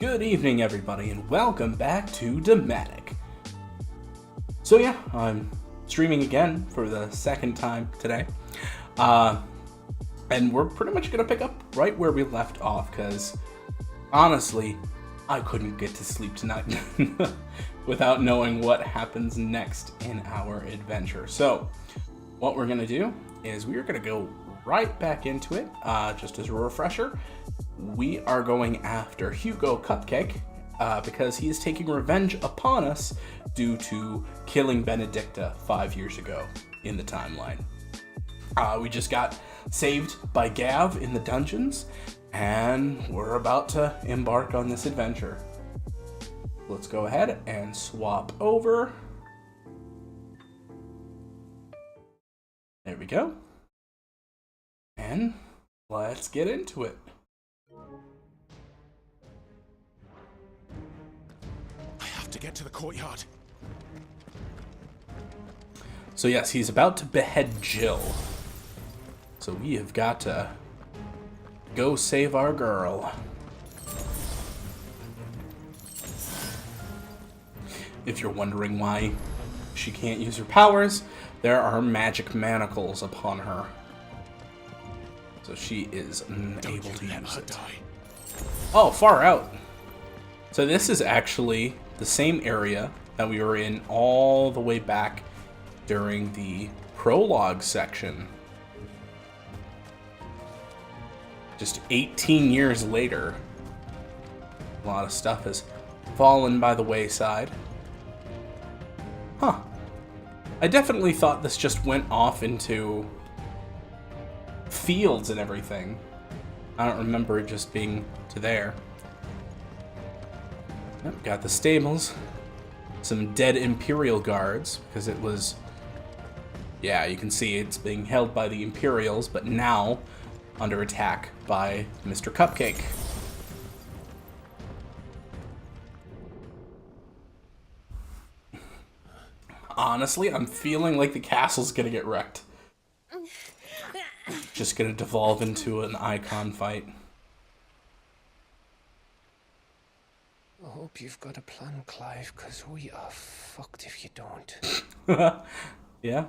Good evening, everybody, and welcome back to Dematic. So yeah, I'm streaming again for the second time today. And we're pretty much going to pick up right where we left off, because honestly, I couldn't get to sleep tonight without knowing what happens next in our adventure. So what we're going to do is we're going to go right back into it. Just as a refresher, we are going after Hugo Kupkake because he is taking revenge upon us due to killing Benedicta 5 years ago in the timeline. We just got saved by Gav in the dungeons, and we're about to embark on this adventure. Let's go ahead and swap over. There we go. And let's get into it. I have to get to the courtyard. So yes, he's about to behead Jill. So we have got to go save our girl. If you're wondering why she can't use her powers, there are magic manacles upon her. So she is unable to use it. Oh, far out. So this is actually the same area that we were in all the way back during the prologue section. Just 18 years later, a lot of stuff has fallen by the wayside. Huh. I definitely thought this just went off into fields and everything. I don't remember it just being to there. Yep, got the stables. Some dead Imperial guards, because it was... Yeah, you can see it's being held by the Imperials, but now under attack by Mr. Kupkake. Honestly, I'm feeling like the castle's gonna get wrecked. Just gonna devolve into an icon fight. I hope you've got a plan, Clive, because we are fucked if you don't. Yeah.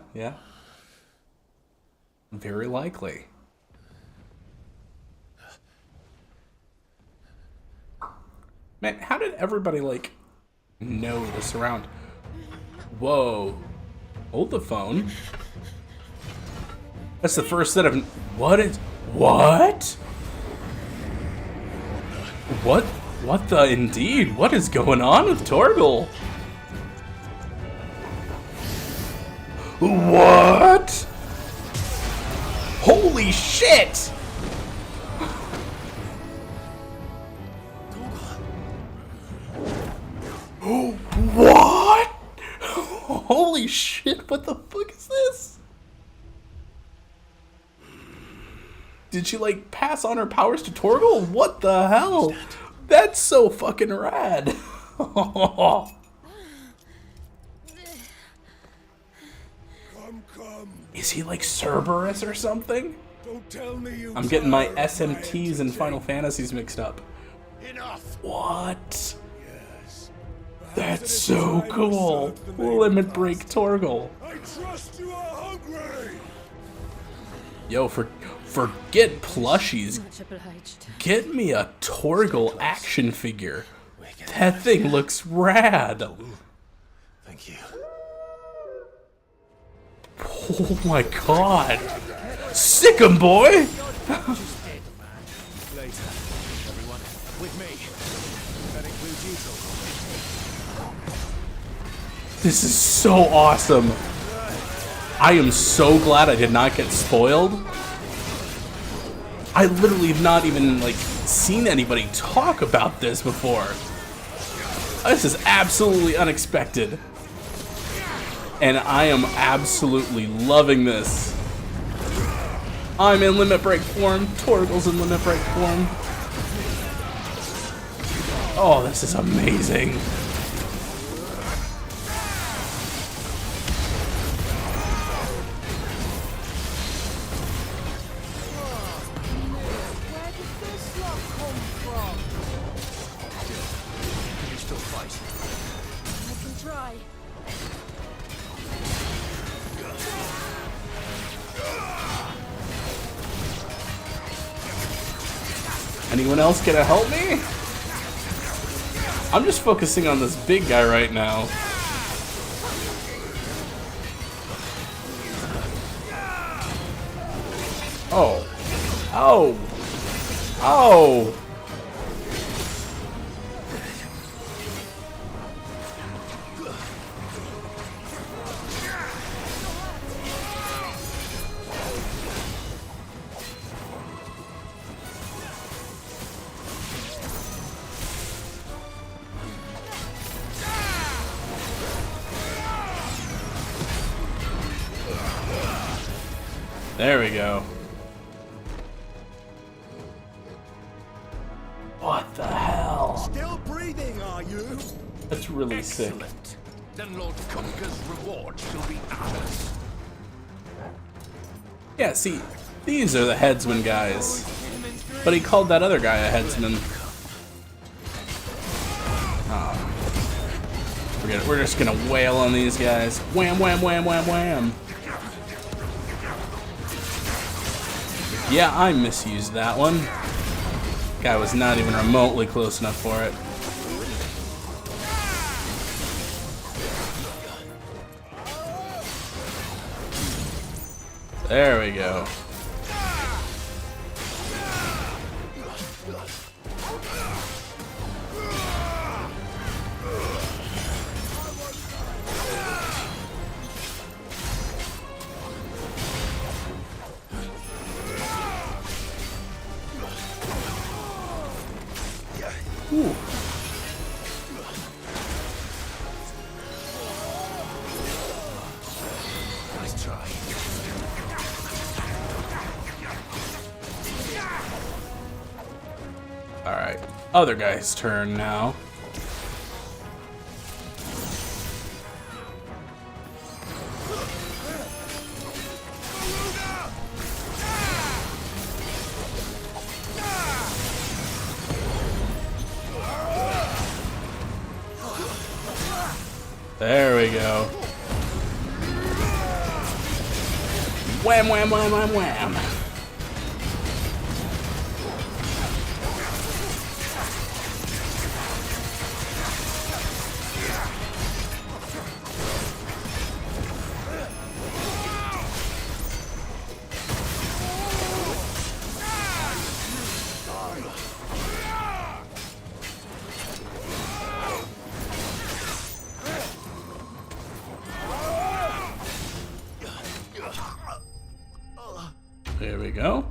Very likely. Man, how did everybody, know this around? Whoa. Hold the phone. That's the first set of... What? What the indeed? What is going on with Torgal? What? Holy shit! What? Holy shit, what the fuck is this? Did she, pass on her powers to Torgal? What the hell? That's so fucking rad. Come. Is he like Cerberus or something? Don't tell me you. I'm getting my SMTs and Final Fantasies mixed up. Enough. What? Yes. That's so cool. Limit Break Torgal. I trust you are hungry. Yo, forget plushies. Get me a Torgal action figure. That thing looks rad. Thank you. Oh my god. Sick 'em, boy. Later, everyone. With me. That includes you, This is so awesome. I am so glad I did not get spoiled. I literally have not even, seen anybody talk about this before. This is absolutely unexpected. And I am absolutely loving this. I'm in Limit Break form. Torgal's in Limit Break form. Oh, this is amazing. Anyone else gonna help me? I'm just focusing on this big guy right now. Oh. Oh. Oh. There we go. What the hell? Still breathing, are you? That's really sick. Excellent. Then Lord Kupkake's reward shall be ours. Yeah, see, these are the headsman guys. But he called that other guy a headsman. Oh. Forget it. We're just gonna wail on these guys. Wham, wham, wham, wham, wham. Yeah, I misused that one. Guy was not even remotely close enough for it. There we go. Ooh. Nice try. Alright, other guy's turn now. There we go. Wham, wham, wham, wham, wham. There we go.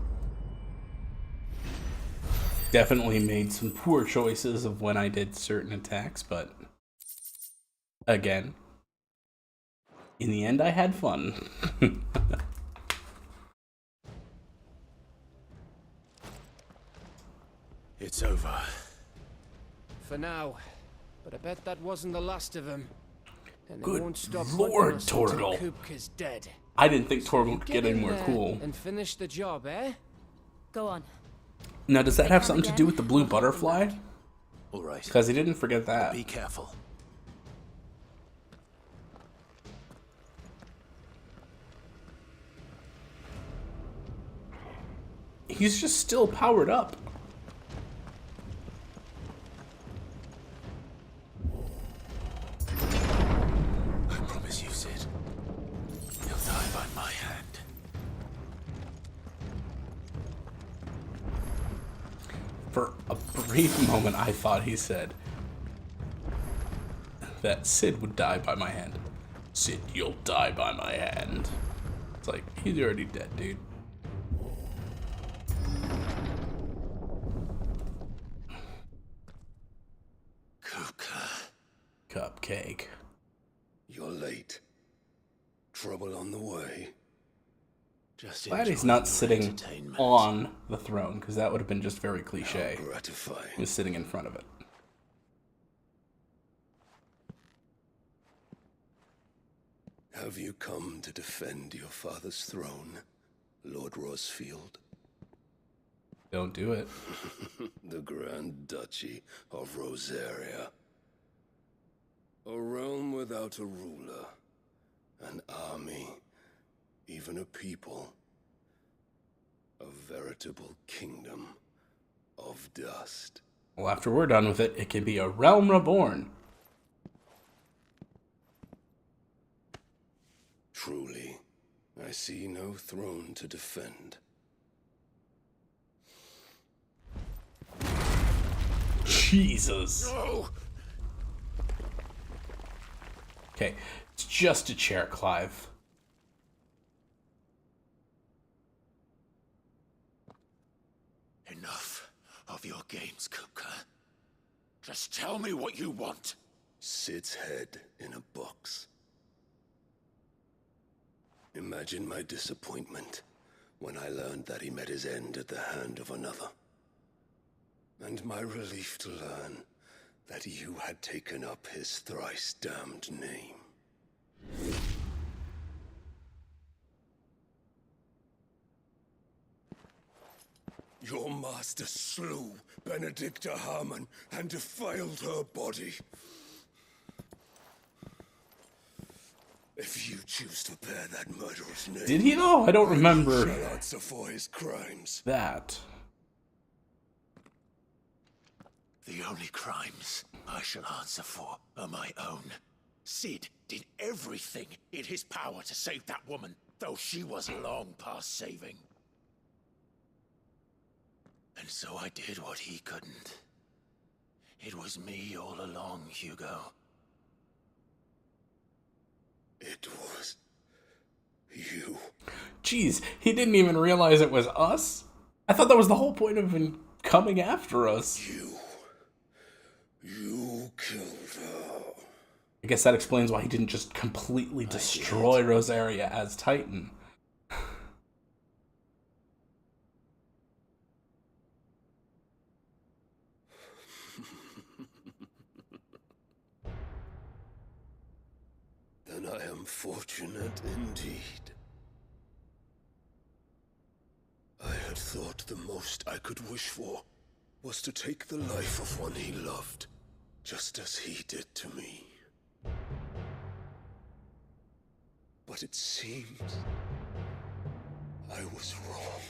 Definitely made some poor choices of when I did certain attacks, but again, in the end I had fun. It's over. For now. But I bet that wasn't the last of them. And they Good won't stop Lord, hunting us until Torgal. Kupkake's dead. I didn't think Torgal could get in any more there cool. and finish the job, eh? Go on. Now, does that have something to do with the blue butterfly? All right. Because he didn't forget that. Be careful. He's just still powered up. I promise you, Sid. He'll die by my hand. For a brief moment, I thought he said that Sid would die by my hand. Sid, you'll die by my hand. It's like, he's already dead, dude. Kupkake. You're late. Trouble on the way. Just Glad he's enjoy not your sitting entertainment. on the throne, because that would have been just very cliche. He Gratifying. was sitting in front of it. Have you come to defend your father's throne, Lord Rosfield? Don't do it. The Grand Duchy of Rosaria. A realm without a ruler, an army, even a people. A veritable kingdom of dust. Well, after we're done with it, it can be a realm reborn. Truly, I see no throne to defend. Jesus. No! Okay, it's just a chair, Clive. Enough of your games, Kupkake. Just tell me what you want. Sid's head in a box. Imagine my disappointment when I learned that he met his end at the hand of another. And my relief to learn that you had taken up his thrice damned name. Your master slew Benedicta Harmon and defiled her body. If you choose to bear that murderer's name... Did he though? I don't remember ...you shall answer for his crimes. that. The only crimes I shall answer for are my own. Sid did everything in his power to save that woman, though she was long past saving. And so I did what he couldn't. It was me all along, Hugo. It was... you. Jeez, he didn't even realize it was us? I thought that was the whole point of him coming after us. You killed her. I guess that explains why he didn't just completely destroy Rosaria as Titan. Then I am fortunate indeed. I had thought the most I could wish for was to take the life of one he loved, just as he did to me. But it seems I was wrong.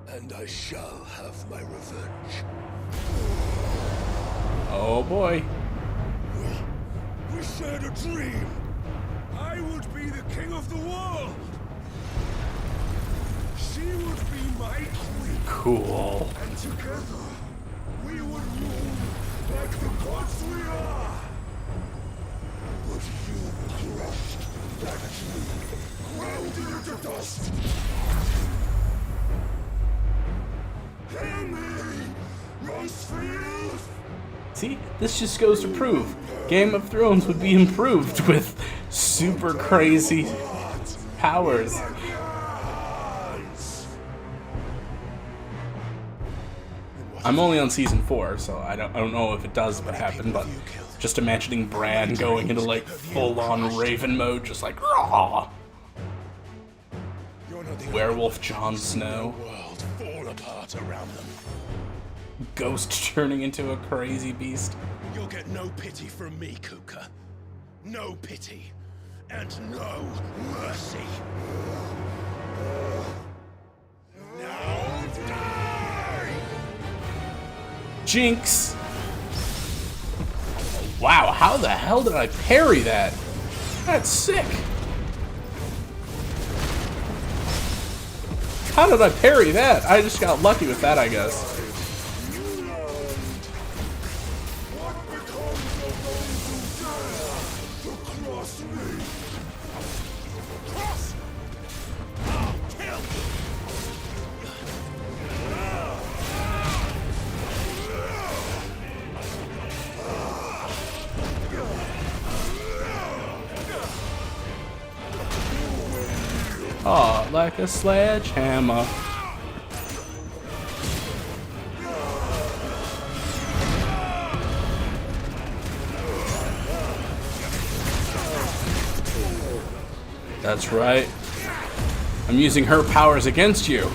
And I shall have my revenge. Oh boy. We shared a dream. I would be the king of the world. She would be my queen. Cool. And together, we would rule like the gods we are. But you crushed that dream, ground it into dust. Hear me, Rosefield! See, this just goes to prove Game of Thrones would be improved with super crazy powers. I'm only on season 4, so I don't know if it does happen, but just imagining Bran going into like full-on Raven mode, just like raw. Werewolf Jon Snow. World fall apart around them. Ghost turning into a crazy beast. You'll get no pity from me, Kupkake. No pity. And no mercy. Now die! Jinx! Wow, how the hell did I parry that? That's sick. How did I parry that? I just got lucky with that, I guess. Oh, like a sledgehammer. That's right. I'm using her powers against you.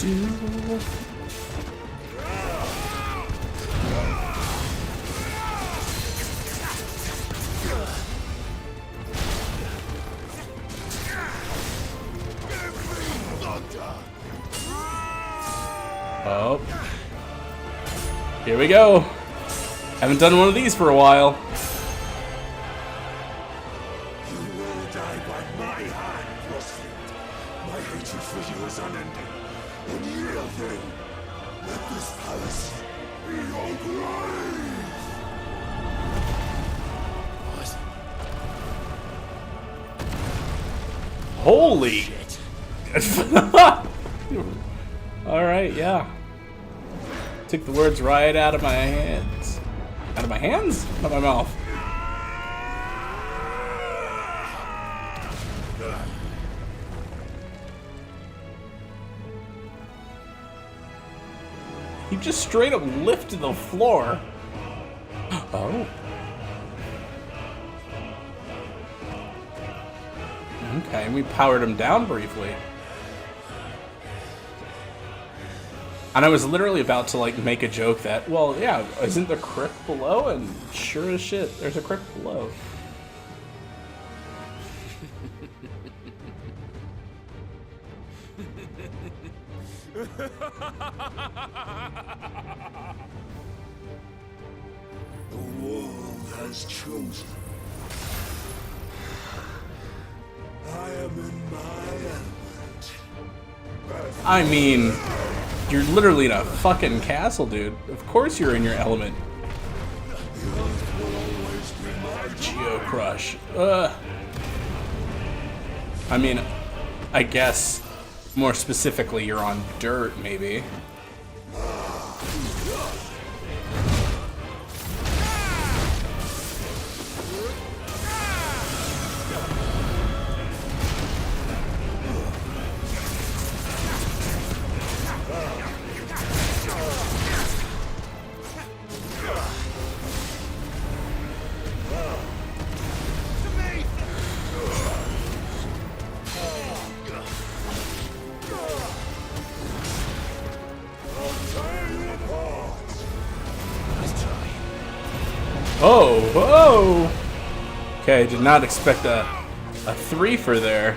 Oh. Here we go. Haven't done one of these for a while. You will die by my hand, Crossfield. My hatred for you is unending. Unyielding. Let this palace be your grave. What? Holy Shit. Alright, yeah. Took the words right out of my hands. Out of my hands? Out of my mouth. He just straight up lifted the floor. Oh. Okay, and we powered him down briefly. And I was literally about to like make a joke that, well, yeah, isn't the crypt below? And sure as shit, there's a crypt below. The world has chosen. I am in my element. I mean, you're literally in a fucking castle, dude. Of course you're in your element. Geo Crush. I mean, I guess more specifically you're on dirt, maybe. Oh, whoa! Okay, did not expect a three for there.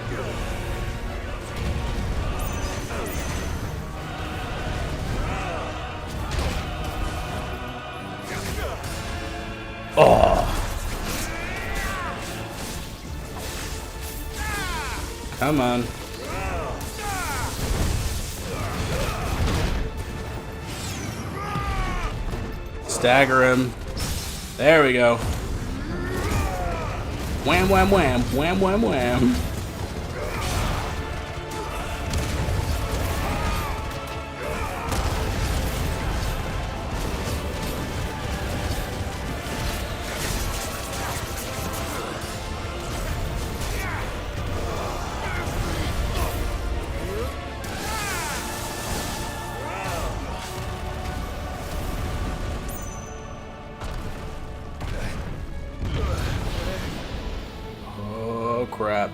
Oh! Come on. Stagger him. There we go. Wham, wham, wham, wham, wham, wham. Oh crap.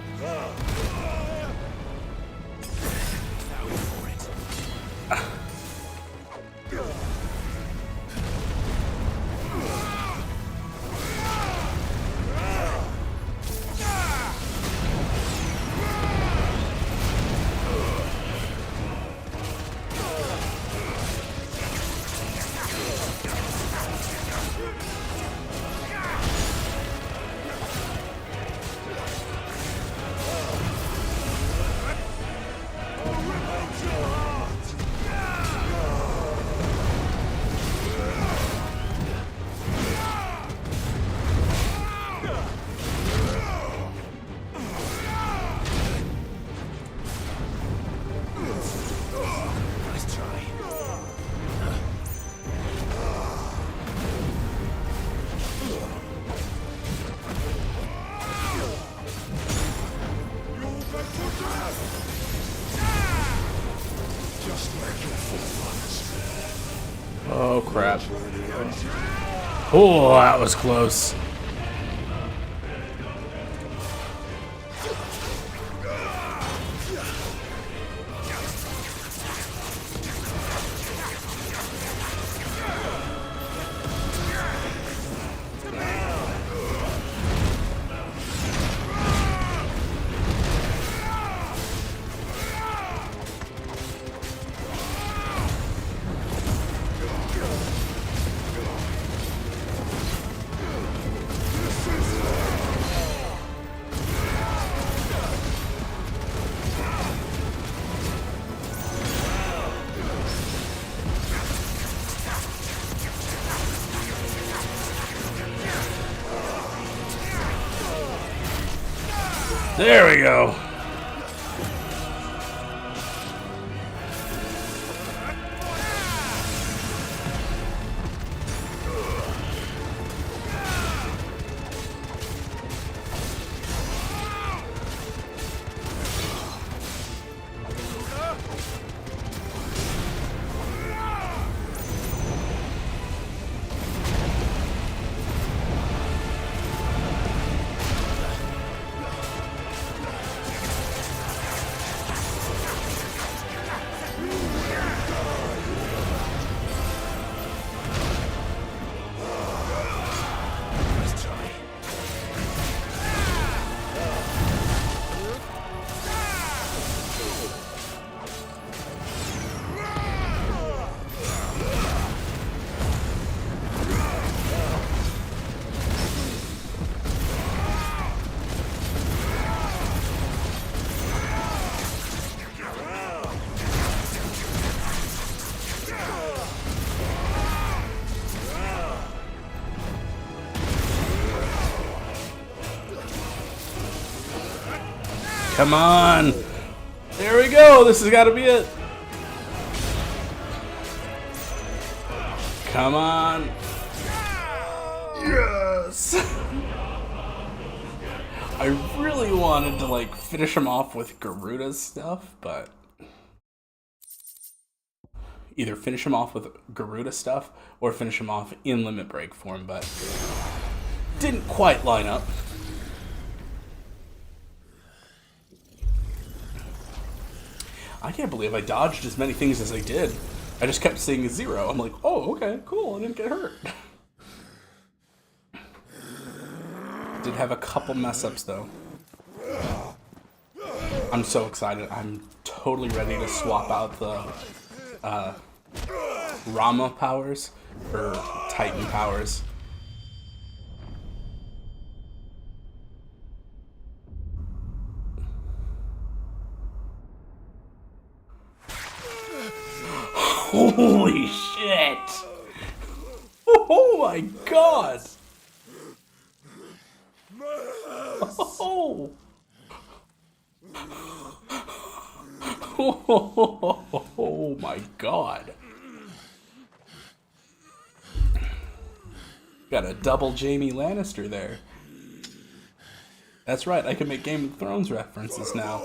Oh crap. Oh, that was close. There we go. Come on. There we go. This has got to be it. Come on. Yes. I really wanted to like finish him off with Garuda's stuff, but either finish him off with Garuda stuff or finish him off in Limit Break form, but didn't quite line up. I can't believe I dodged as many things as I did. I just kept seeing a 0. I'm like, oh, okay, cool, I didn't get hurt. Did have a couple mess ups though. I'm so excited. I'm totally ready to swap out the Rama powers for Titan powers. Holy shit! Oh my god! Oh! Oh my god! Got a double Jaime Lannister there. That's right, I can make Game of Thrones references now.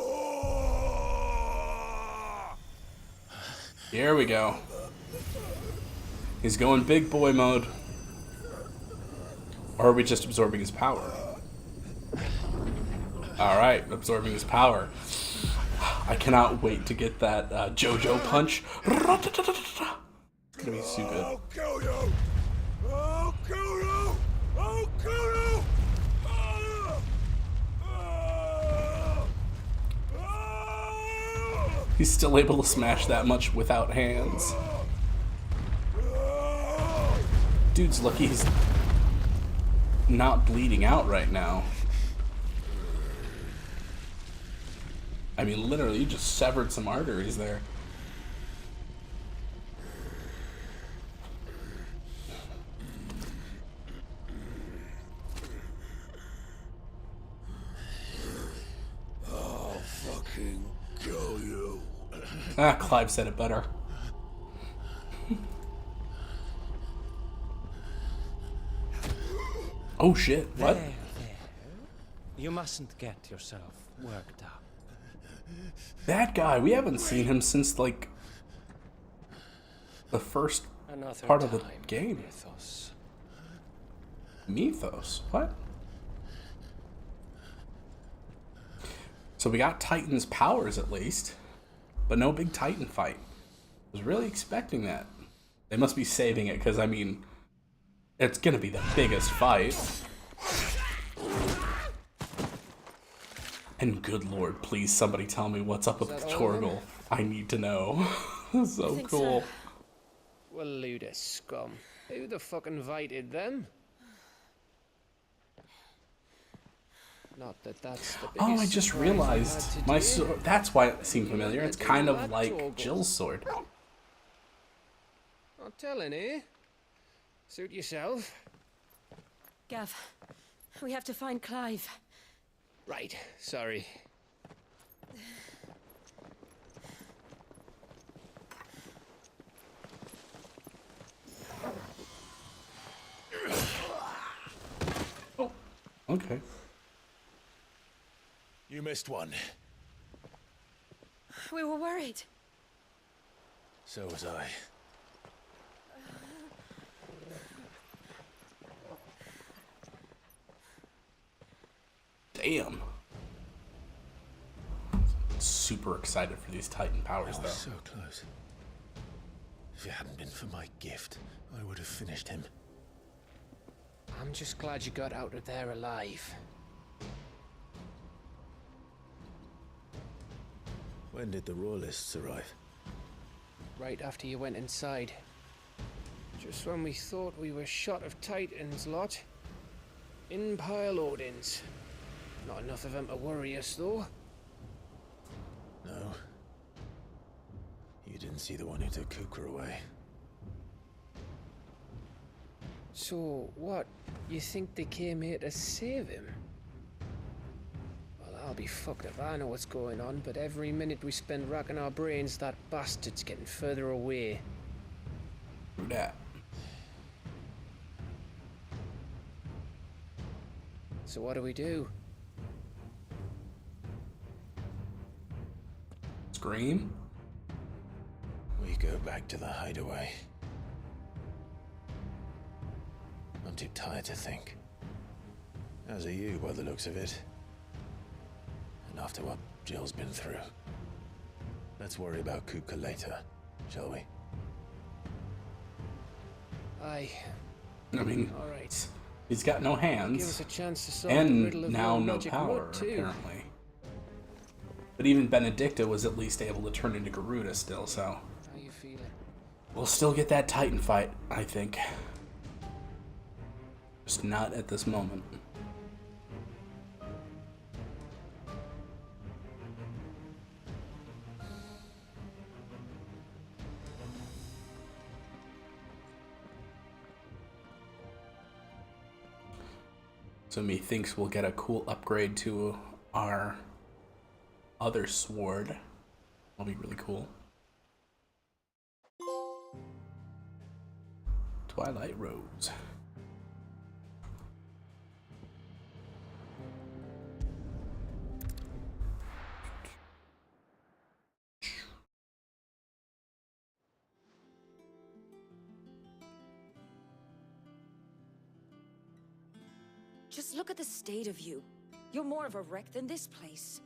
Here we go. He's going big boy mode. Or are we just absorbing his power? Alright, absorbing his power. I cannot wait to get that JoJo punch. It's gonna be so good. I'll kill you! I'll kill you! I'll kill you! He's still able to smash that much without hands. Dude's lucky he's not bleeding out right now. I mean, literally, you just severed some arteries there. I'll fucking kill you. Ah, Clive said it better. Oh shit, what? There. You mustn't get yourself worked up. That guy, we haven't seen him since like the first Another part of the time, game. Mythos. Mythos? What? So we got Titan's powers at least, but no big Titan fight. I was really expecting that. They must be saving it because, I mean, it's gonna be the biggest fight. And good lord, please somebody tell me what's up with Torgal. I need to know. So cool. Well, Luda scum. Who the fuck invited them? Not that that's the biggest Oh, I just surprise I've realized had my today. sword. That's why it seemed familiar. It's kind of That like Torgal. Jill's sword. Not telling, eh? Suit yourself. Gav, we have to find Clive. Right, sorry. Oh, okay. You missed one. We were worried. So was I. Damn. Super excited for these Titan powers, I though. was so close. If it hadn't been for my gift, I would have finished him. I'm just glad you got out of there alive. When did the Royalists arrive? Right after you went inside. Just when we thought we were shot of Titans lot. In pile Odins. Not enough of them to worry us, though. No. You didn't see the one who took Kupkake away. So, what? You think they came here to save him? Well, I'll be fucked if I know what's going on, but every minute we spend racking our brains, that bastard's getting further away. True that. So what do we do? Scream? We go back to the hideaway. I'm too tired to think. As are you, by the looks of it. And after what Jill's been through. Let's worry about Kupkake later, shall we? Aye. I mean, All right. he's got no Give us hands. a chance to solve the riddle And of now your no magic power, mud, too. apparently. But even Benedicta was at least able to turn into Garuda still, so... How you feeling? We'll still get that Titan fight, I think. Just not at this moment. So methinks we'll get a cool upgrade to our other sword. That'll be really cool. Twilight Rose. Just look at the state of you. You're more of a wreck than this place.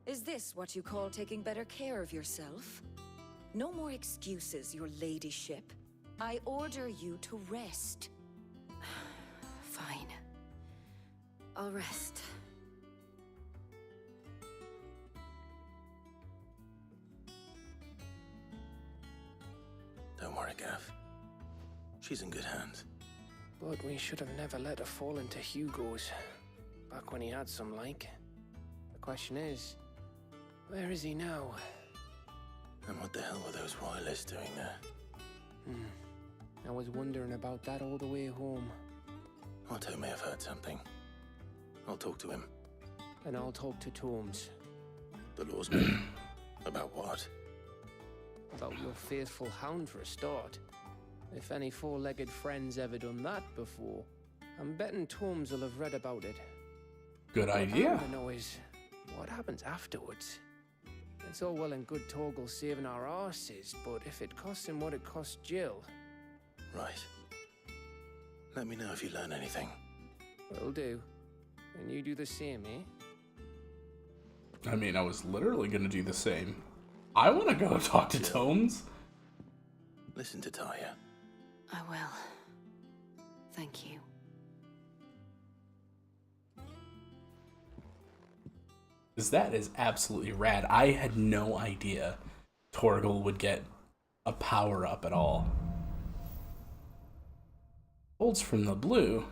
Is this what you call taking better care of yourself? No more excuses, your ladyship. I order you to rest. Fine. I'll rest. Don't worry, Gav. She's in good hands. But we should have never let her fall into Hugo's. Back when he had some like. The question is, where is he now? And what the hell were those royalists doing there? I was wondering about that all the way home. Otto may have heard something. I'll talk to him. And I'll talk to Tomes. The lawsman. About what? About your faithful hound for a start. If any four-legged friend's ever done that before, I'm betting Tomes will have read about it. Good What I idea. want to know is, what happens afterwards? It's all well and good Torgal saving our arses, but if it costs him what it cost Jill... Right. Let me know if you learn anything. Will do. And you do the same, eh? I mean, I was literally gonna do the same. I want to go talk to Tomes. Listen to Taya. I will. Thank you. Because that is absolutely rad. I had no idea Torgal would get a power up at all. Bolts from the blue.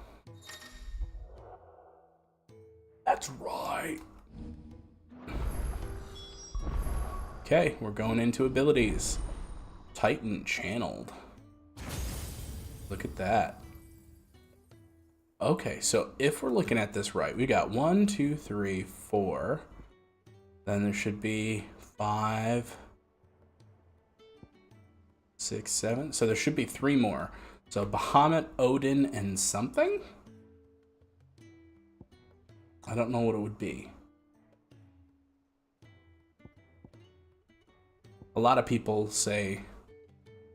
That's right. Okay, we're going into abilities. Titan channeled. Look at that. Okay, so if we're looking at this right, we got 1, 2, 3, 4. Then there should be 5, 6, 7. So there should be 3 more. So Bahamut, Odin, and something? I don't know what it would be. A lot of people say,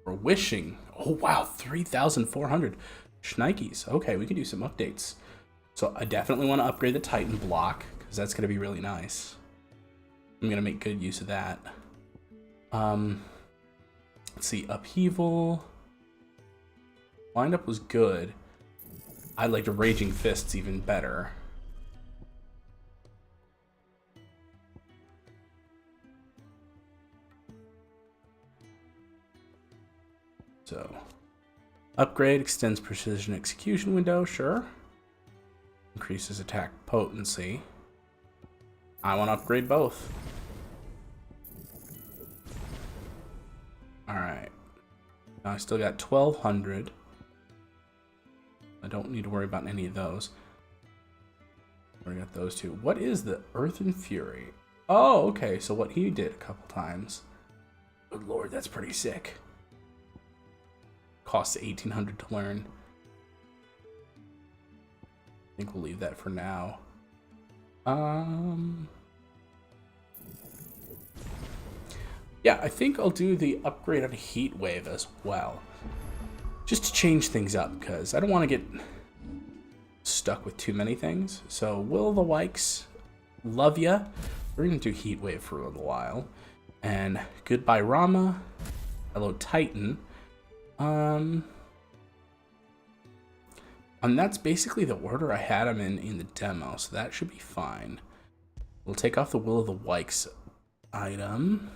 or wishing, oh wow, 3,400 Schnikes. Okay, we can do some updates. So I definitely want to upgrade the Titan block, because that's going to be really nice. I'm going to make good use of that. Let's see, Upheaval. Windup was good. I liked Raging Fists even better. So, upgrade extends precision execution window, sure. Increases attack potency. I want to upgrade both. Alright. Now I still got 1,200. I don't need to worry about any of those. We got those two. What is the Earth and Fury? Oh, okay. So what he did a couple times. Good lord, that's pretty sick. Costs 1,800 to learn. I think we'll leave that for now. Yeah, I think I'll do the upgrade on Heat Wave as well. Just to change things up, because I don't want to get stuck with too many things. So, Will the Wykes, love ya. We're going to do Heat Wave for a little while. And goodbye Rama. Hello Titan. And that's basically the order I had them in the demo, so that should be fine. We'll take off the Will of the Wykes item.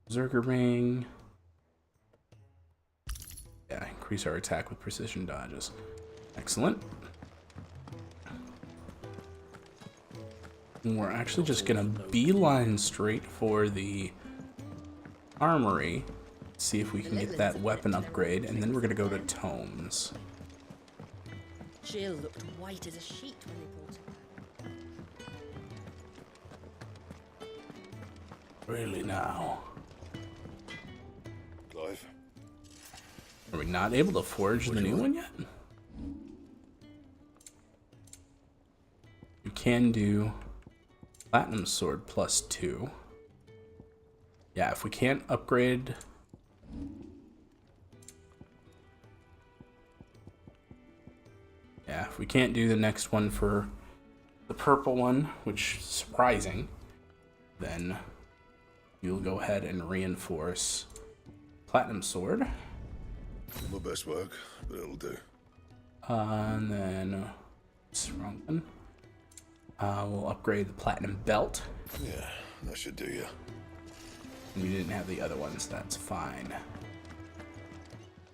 Berserker Ring. Yeah, increase our attack with precision dodges. Excellent. And we're actually just gonna beeline straight for the armory. See if we can get that weapon upgrade, and then we're gonna go to tomes. Jill looked white as a sheet when they brought her. Really now? Clive? Are we not able to forge the new one yet? You can do Platinum Sword +2. Yeah, if we can't upgrade... Yeah, if we can't do the next one for the purple one, which is surprising, then you'll go ahead and reinforce Platinum Sword. Not my best work, but it'll do. And then, wrong one. We'll upgrade the Platinum Belt. Yeah, that should do you. You didn't have the other ones, that's fine.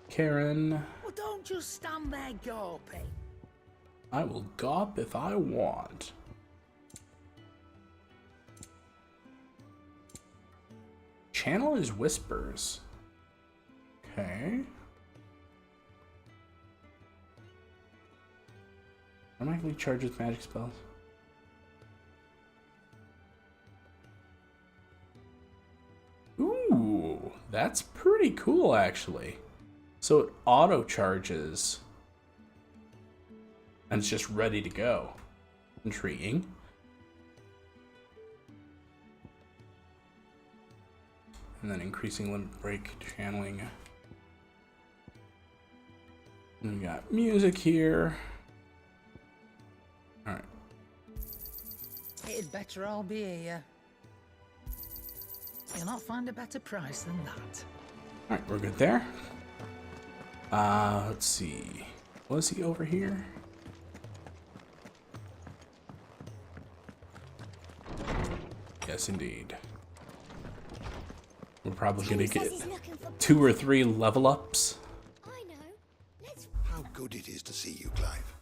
Karen. Well, don't just stand there gawping. I will gawp if I want. Channel is whispers. Okay. Automatically charges magic spells. Ooh, that's pretty cool actually. So it auto charges. And it's just ready to go. Intriguing. And then increasing limit break channeling. And we got music here. Alright. It'd better all be here. You'll not find a better price than that. Alright, we're good there. Let's see. Was he over here? Yes, indeed. We're probably gonna get 2 or 3 level ups. I know. Let's... How good it is to see you, Clive.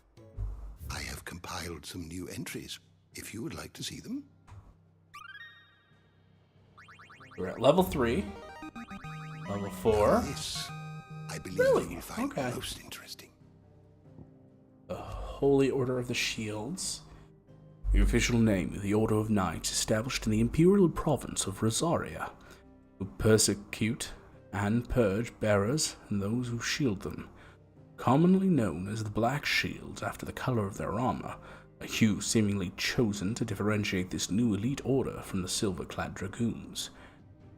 I have compiled some new entries, if you would like to see them. We're at level 3. Level 4. This, I believe Really? you will find Okay. most interesting. Ugh. Holy Order of the Shields. The official name of the Order of Knights established in the Imperial Province of Rosaria, who persecute and purge bearers and those who shield them, commonly known as the Black Shields after the color of their armor, a hue seemingly chosen to differentiate this new elite order from the silver-clad Dragoons.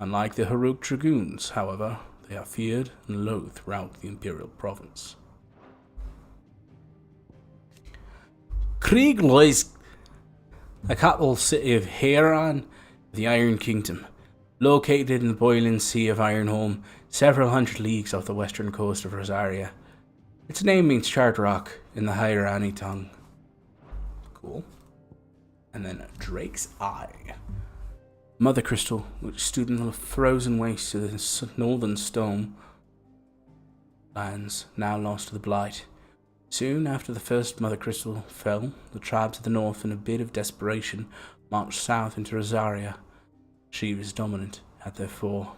Unlike the heroic Dragoons, however, they are feared and loathed throughout the Imperial Province. Krieg lies the capital city of Heron, the Iron Kingdom, located in the boiling sea of Ironholm, several hundred leagues off the western coast of Rosaria. Its name means charred rock in the Hyrani tongue. Cool. And then Drake's Eye. Mother Crystal, which stood in the frozen wastes of the northern stone lands, now lost to the blight. Soon after the first Mother Crystal fell, the tribes of the north, in a bit of desperation, marched south into Rosaria. She was dominant at their fore.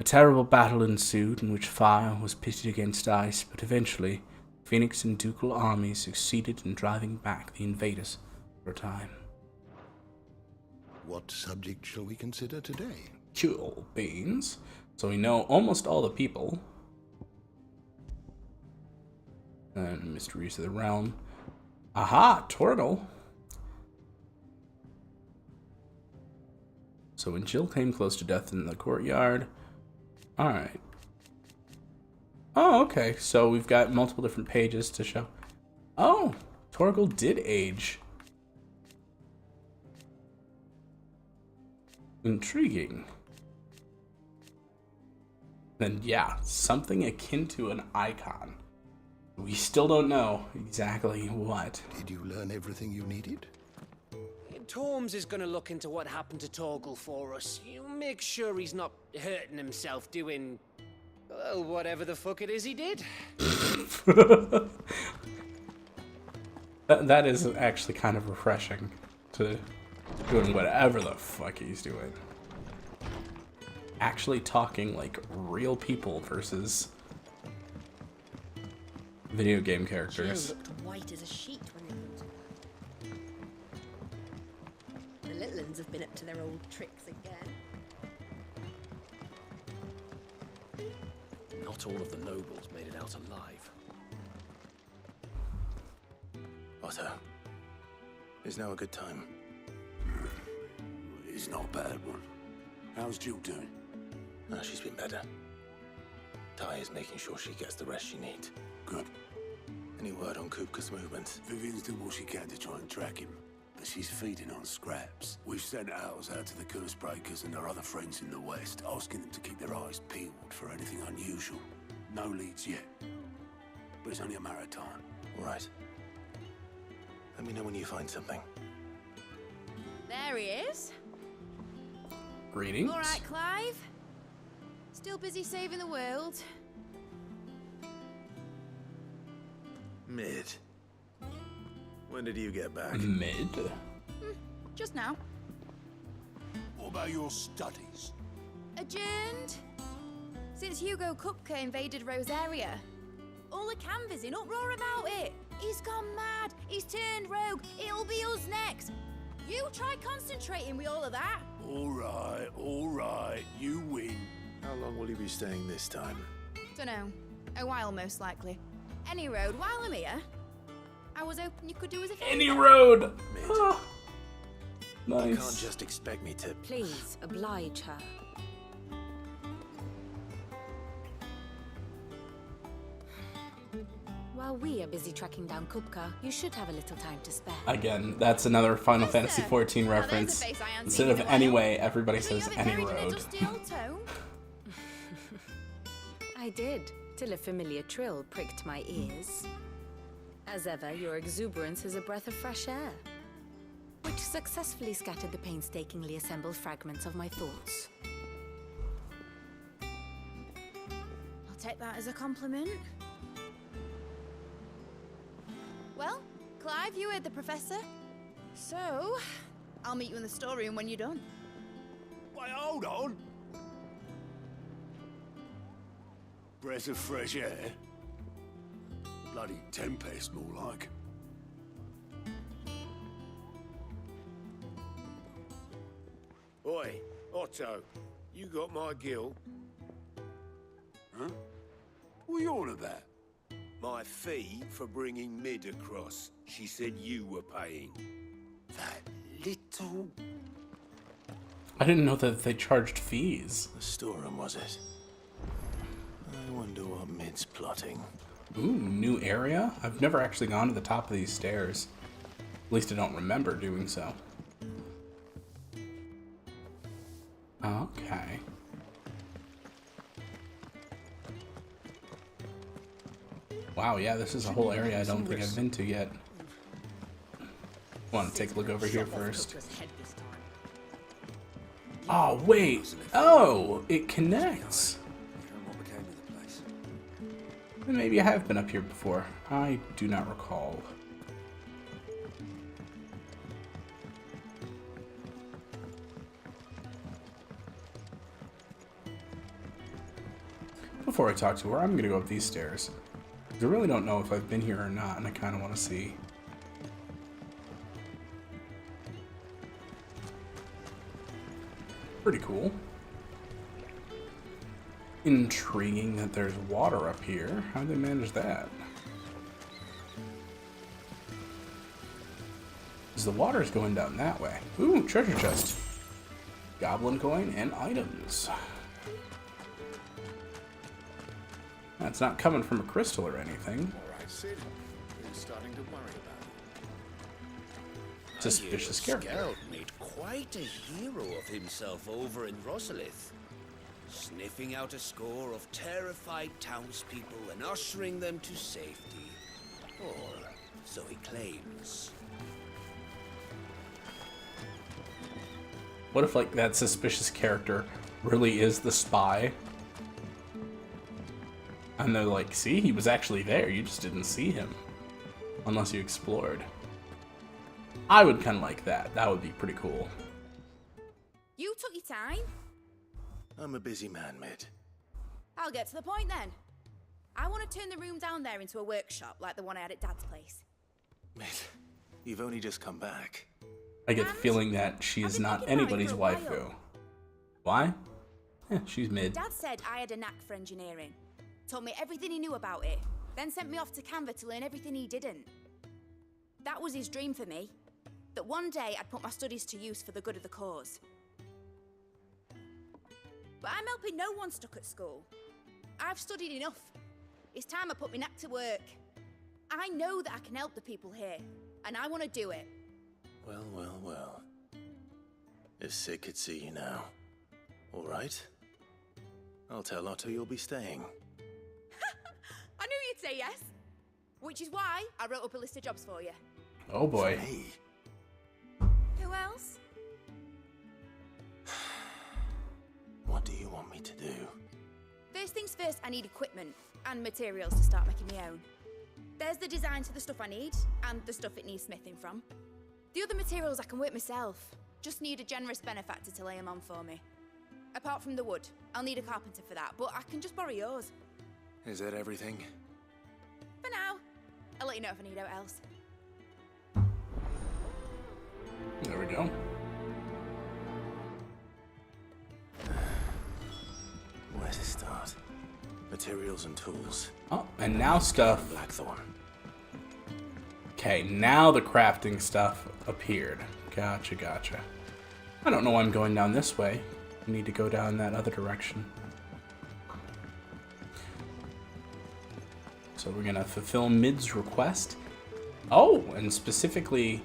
A terrible battle ensued in which fire was pitted against ice, but eventually Phoenix and ducal armies succeeded in driving back the invaders for a time. What subject shall we consider today? Cool beans. So we know almost all the people. And Mysteries of the Realm. Aha! Turtle! So when Jill came close to death in the courtyard. Alright. Oh, okay. So we've got multiple different pages to show. Oh! Torgal did age. Intriguing. Then yeah, something akin to an icon. We still don't know exactly what. Did you learn everything you needed? Torms is gonna look into what happened to Torgal for us. You make sure he's not hurting himself doing, well, whatever the fuck it is he did. That is actually kind of refreshing, to doing whatever the fuck he's doing. Actually talking like real people versus video game characters. Jill looked white as a sheet when they moved. The little uns have been up to their old tricks again. Not all of the nobles made it out alive. Otto, is now a good time? It's not a bad one. How's Jill doing? No, she's been better. Ty is making sure she gets the rest she needs. Good. Any word on Kupka's movements? Vivian's doing what she can to try and track him, but she's feeding on scraps. We've sent ours out to the curse breakers and our other friends in the west, asking them to keep their eyes peeled for anything unusual. No leads yet, but it's only a matter of time. All right. Let me know when you find something. There he is. Greetings. All right, Clive. Still busy saving the world. Mid. When did you get back? Mid. Just now. What about your studies? Adjourned. Since Hugo Kupkake invaded Rosaria. All the canvassing, uproar about it. He's gone mad. He's turned rogue. It'll be us next. You try concentrating with all of that. All right. You win. How long will you be staying this time? Dunno. A while, most likely. Any road, while I'm here, I was hoping you could do us a favor. Any road. Mid. Ah, You nice. can't just expect me to... Please, oblige her. While we are busy tracking down Kupka, you should have a little time to spare. Again, that's another Final Yes, Fantasy sir. XIV Now, there's a reference. face I haven't Instead seen of in a while. anyway, everybody So you says have it any buried in a road. dusty old tome? I did, till a familiar trill pricked my ears. As ever, your exuberance is a breath of fresh air, which successfully scattered the painstakingly assembled fragments of my thoughts. I'll take that as a compliment. Well, Clive, you heard the professor. So, I'll meet you in the storeroom when you're done. Wait, hold on. Breath of fresh air? Bloody tempest, more like. Oi, Otto, you got my gill? Huh? What are you on about? My fee for bringing Mid across. She said you were paying. That little... I didn't know that they charged fees. The storeroom, was it? I wonder what Mid's plotting. Ooh, new area? I've never actually gone to the top of these stairs. At least I don't remember doing so. Okay. Wow, yeah, this is a whole area I don't think I've been to yet. Want to take a look over here first. Oh, wait. Oh, it connects. Maybe I have been up here before. I do not recall. Before I talk to her, I'm going to go up these stairs. I really don't know if I've been here or not, and I kind of want to see. Pretty cool. Intriguing that there's water up here. How'd they manage that? Because the water's going down that way. Ooh, treasure chest. Goblin coin and items. That's not coming from a crystal or anything. Alright, Sid. We're starting to worry about it. Suspicious character. Scout made quite a hero of himself over in Rosalith, sniffing out a score of terrified townspeople and ushering them to safety. Or so he claims. What if, like, that suspicious character really is the spy? And they're like, see, he was actually there, you just didn't see him. Unless you explored. I would kind of like that. That would be pretty cool. You took your time. I'm a busy man, Mid. I'll get to the point then. I want to turn the room down there into a workshop like the one I had at Dad's place. Mid, you've only just come back. I get the feeling that she is not anybody's waifu. Why? Yeah, she's mid. Dad said I had a knack for engineering. Told me everything he knew about it. Then sent me off to Canva to learn everything he didn't. That was his dream for me. That one day I'd put my studies to use for the good of the cause. But I'm helping no one stuck at school. I've studied enough. It's time I put my knack to work. I know that I can help the people here, and I want to do it. Well, well, well. If Sid could see you now. All right. I'll tell Otto you'll be staying. I knew you'd say yes. Which is why I wrote up a list of jobs for you. Oh boy. Hey. Who else? What do you want me to do? First things first, I need equipment and materials to start making my own. There's the designs for the stuff I need, and the stuff it needs smithing from. The other materials I can work myself. Just need a generous benefactor to lay them on for me. Apart from the wood, I'll need a carpenter for that, but I can just borrow yours. Is that everything? For now. I'll let you know if I need out else. There we go. Where to start? Materials and tools. Oh, and now stuff. Blackthorn. Okay, now the crafting stuff appeared. Gotcha, gotcha. I don't know why I'm going down this way. I need to go down that other direction. So we're gonna fulfill Mid's request. Oh, and specifically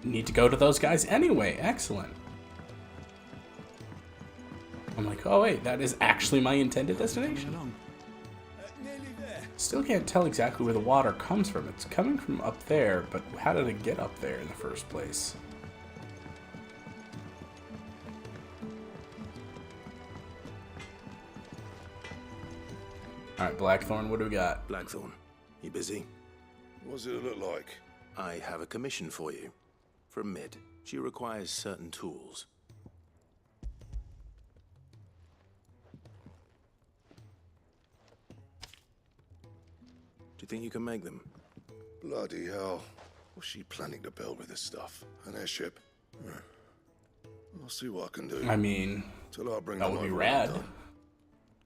need to go to those guys anyway. Excellent. I'm like, oh wait, that is actually my intended destination. Still can't tell exactly where the water comes from. It's coming from up there, but how did it get up there in the first place? Alright, Blackthorn, what do we got? Blackthorn, you busy? What does it look like? I have a commission for you. From Mid. She requires certain tools. Do you think you can make them? Bloody hell. What's she planning to build with this stuff? An airship? I'll see what I can do. I mean, Till I bring that them would be over rad. another.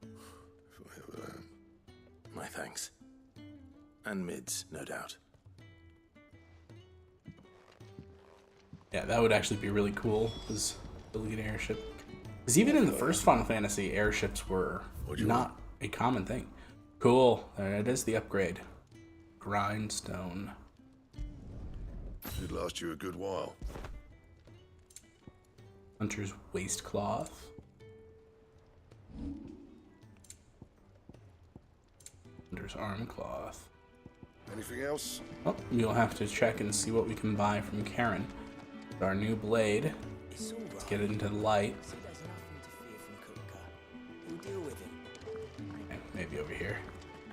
If I ever am. My thanks. And mids, no doubt. Yeah, that would actually be really cool, is the lead airship. Because even in the first Final Fantasy, airships were not a common thing. Cool, there it is, the upgrade. Grindstone. Should last you a good while. Hunter's waistcloth. Hunter's arm cloth. Anything else? Oh, we'll have to check and see what we can buy from Karen. Our new blade. It's all right. Let's get it into the light. Sid has nothing to fear from Kupkake. We'll deal with him. Okay, maybe over here.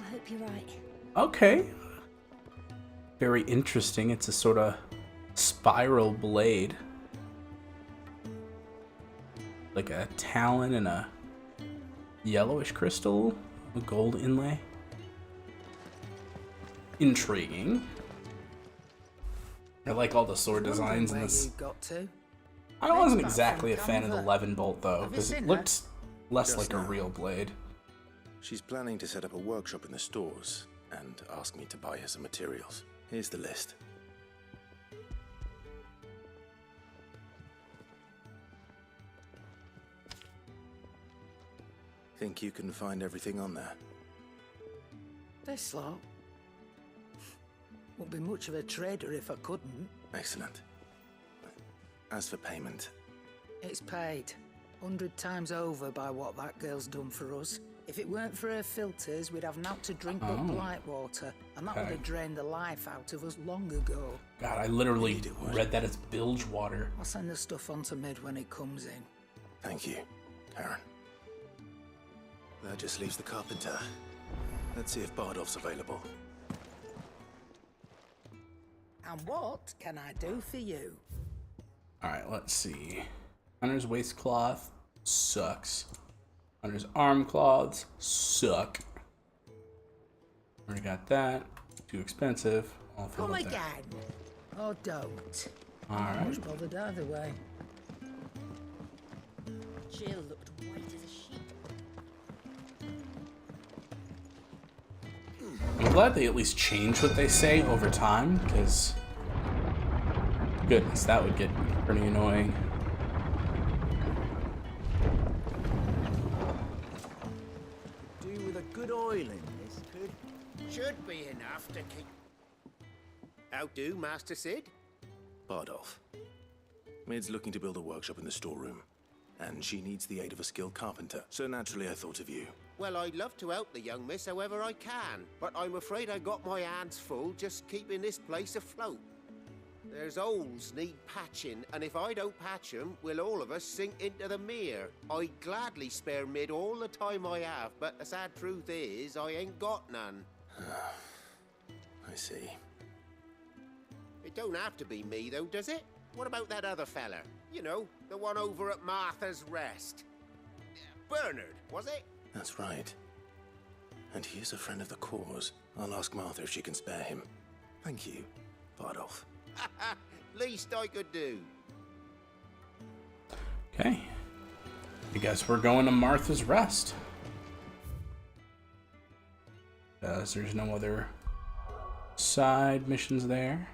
I hope you're right. Okay. Very interesting. It's a sort of spiral blade. Like a talon and a yellowish crystal. A gold inlay. Intriguing. I like all the sword designs in this. Got to. I wasn't exactly a fan of the 11 bolt though, Have you because it seen looked less Just like a now. real blade. She's planning to set up a workshop in the stores and ask me to buy her some materials. Here's the list. Think you can find everything on there? This lot. Wouldn't be much of a trader if I couldn't. Excellent. As for payment, It's paid 100 times over by what that girl's done for us. If it weren't for her filters, we'd have naught to drink but blight water, and that would have drained the life out of us long ago. God, I literally read that as bilge water. I'll send the stuff on to Mid when it comes in. thank you, Karen. That just leaves the carpenter. Let's see if Bardolph's available. And what can I do for you? Alright, let's see. Hunter's waistcloth sucks. Hunter's arm cloths suck. Already got that. Too expensive. I'll fill Come it there. again. Or don't. Alright. Much bothered either way. Jill looked white as a sheet. I'm glad they at least change what they say over time, because goodness, that would get pretty annoying. Do with a good oiling, this could. Should be enough to keep. How do, Master Sid? Bardolph. Mid's looking to build a workshop in the storeroom, and she needs the aid of a skilled carpenter, so naturally I thought of you. Well, I'd love to help the young miss however I can, but I'm afraid I got my hands full just keeping this place afloat. There's holes need patching, and if I don't patch 'em, we'll all of us sink into the mere. I'd gladly spare Mid all the time I have, but the sad truth is, I ain't got none. I see. It don't have to be me, though, does it? What about that other fella? You know, the one over at Martha's Rest. Bernard, was it? That's right. And he is a friend of the cause. I'll ask Martha if she can spare him. Thank you, Bardolph. Least I could do. Okay. I guess we're going to Martha's Rest. Because there's no other side missions there.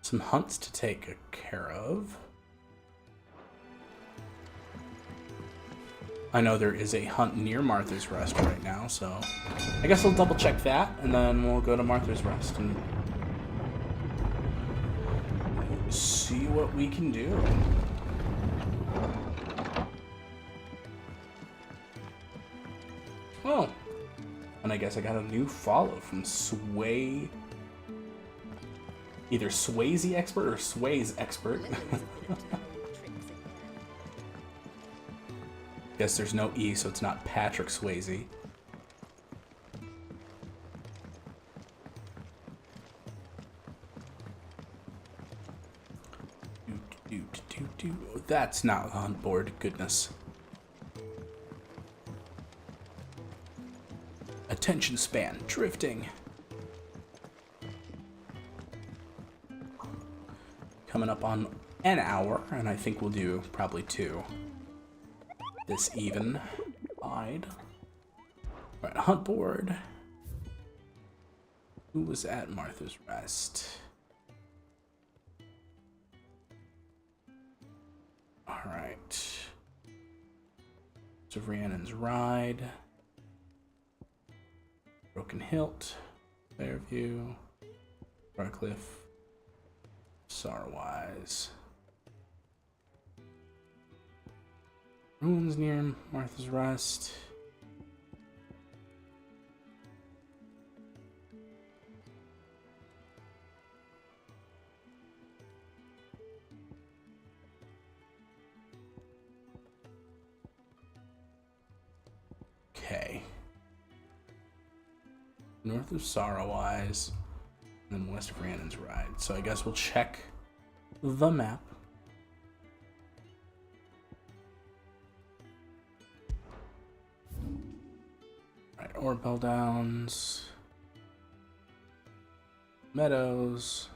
Some hunts to take care of. I know there is a hunt near Martha's Rest right now, so I guess I'll double check that, and then we'll go to Martha's Rest and see what we can do. Oh, and I guess I got a new follow from Sway. Either Swayze Expert or Sway's Expert. Guess there's no E, so it's not Patrick Swayze. That's not on board, goodness. Attention span, drifting. Coming up on an hour, and I think we'll do probably 2 this even. Right, hunt board. Who was at Martha's Rest? Alright. So Rhiannon's Ride. Broken Hilt. Fairview. Barcliff. Sarwise. Ruins near Martha's Rest. Okay. North of Sorrowwise, and then west of Rhiannon's Ride. So I guess we'll check the map. Right, Orbell Downs, Meadows,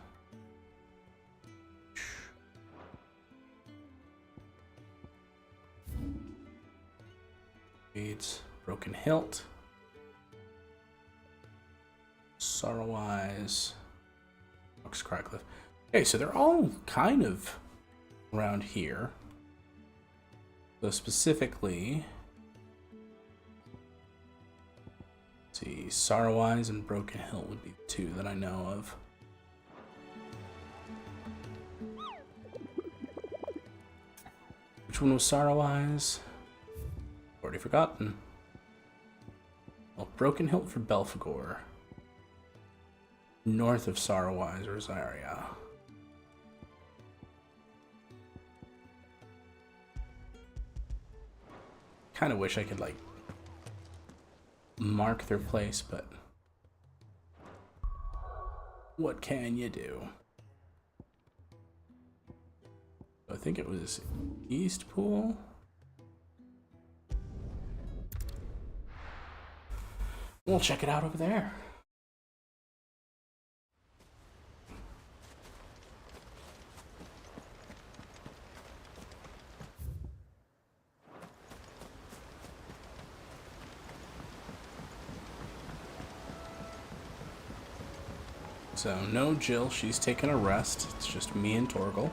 Beads, Broken Hilt, Sorrowwise, Crycliff. Okay, so they're all kind of around here. So specifically, let's see, Sorrowwise and Broken Hilt would be the 2 that I know of. Which one was Sorrowwise? Already forgotten. Well, Broken Hilt for Belphegor. North of Sorrowwise, Rosaria. Kind of wish I could, like, mark their place, but what can you do? I think it was East Pool. We'll check it out over there. So, no Jill, she's taking a rest. It's just me and Torgal.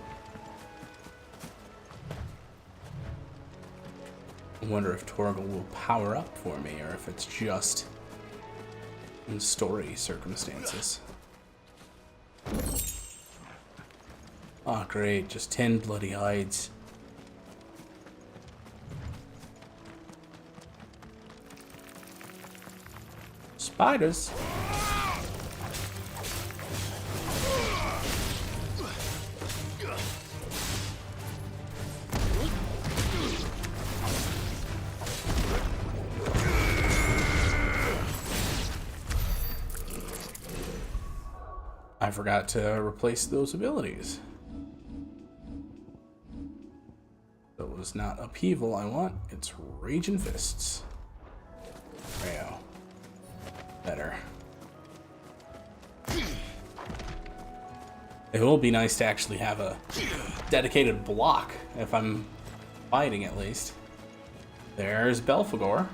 I wonder if Torgal will power up for me, or if it's just in story circumstances. Oh, great, just 10 bloody hides. Spiders. I forgot to replace those abilities. That was not upheaval I want, it's Raging Fists. There you go. Better. It will be nice to actually have a dedicated block if I'm fighting, at least. There's Belphegor.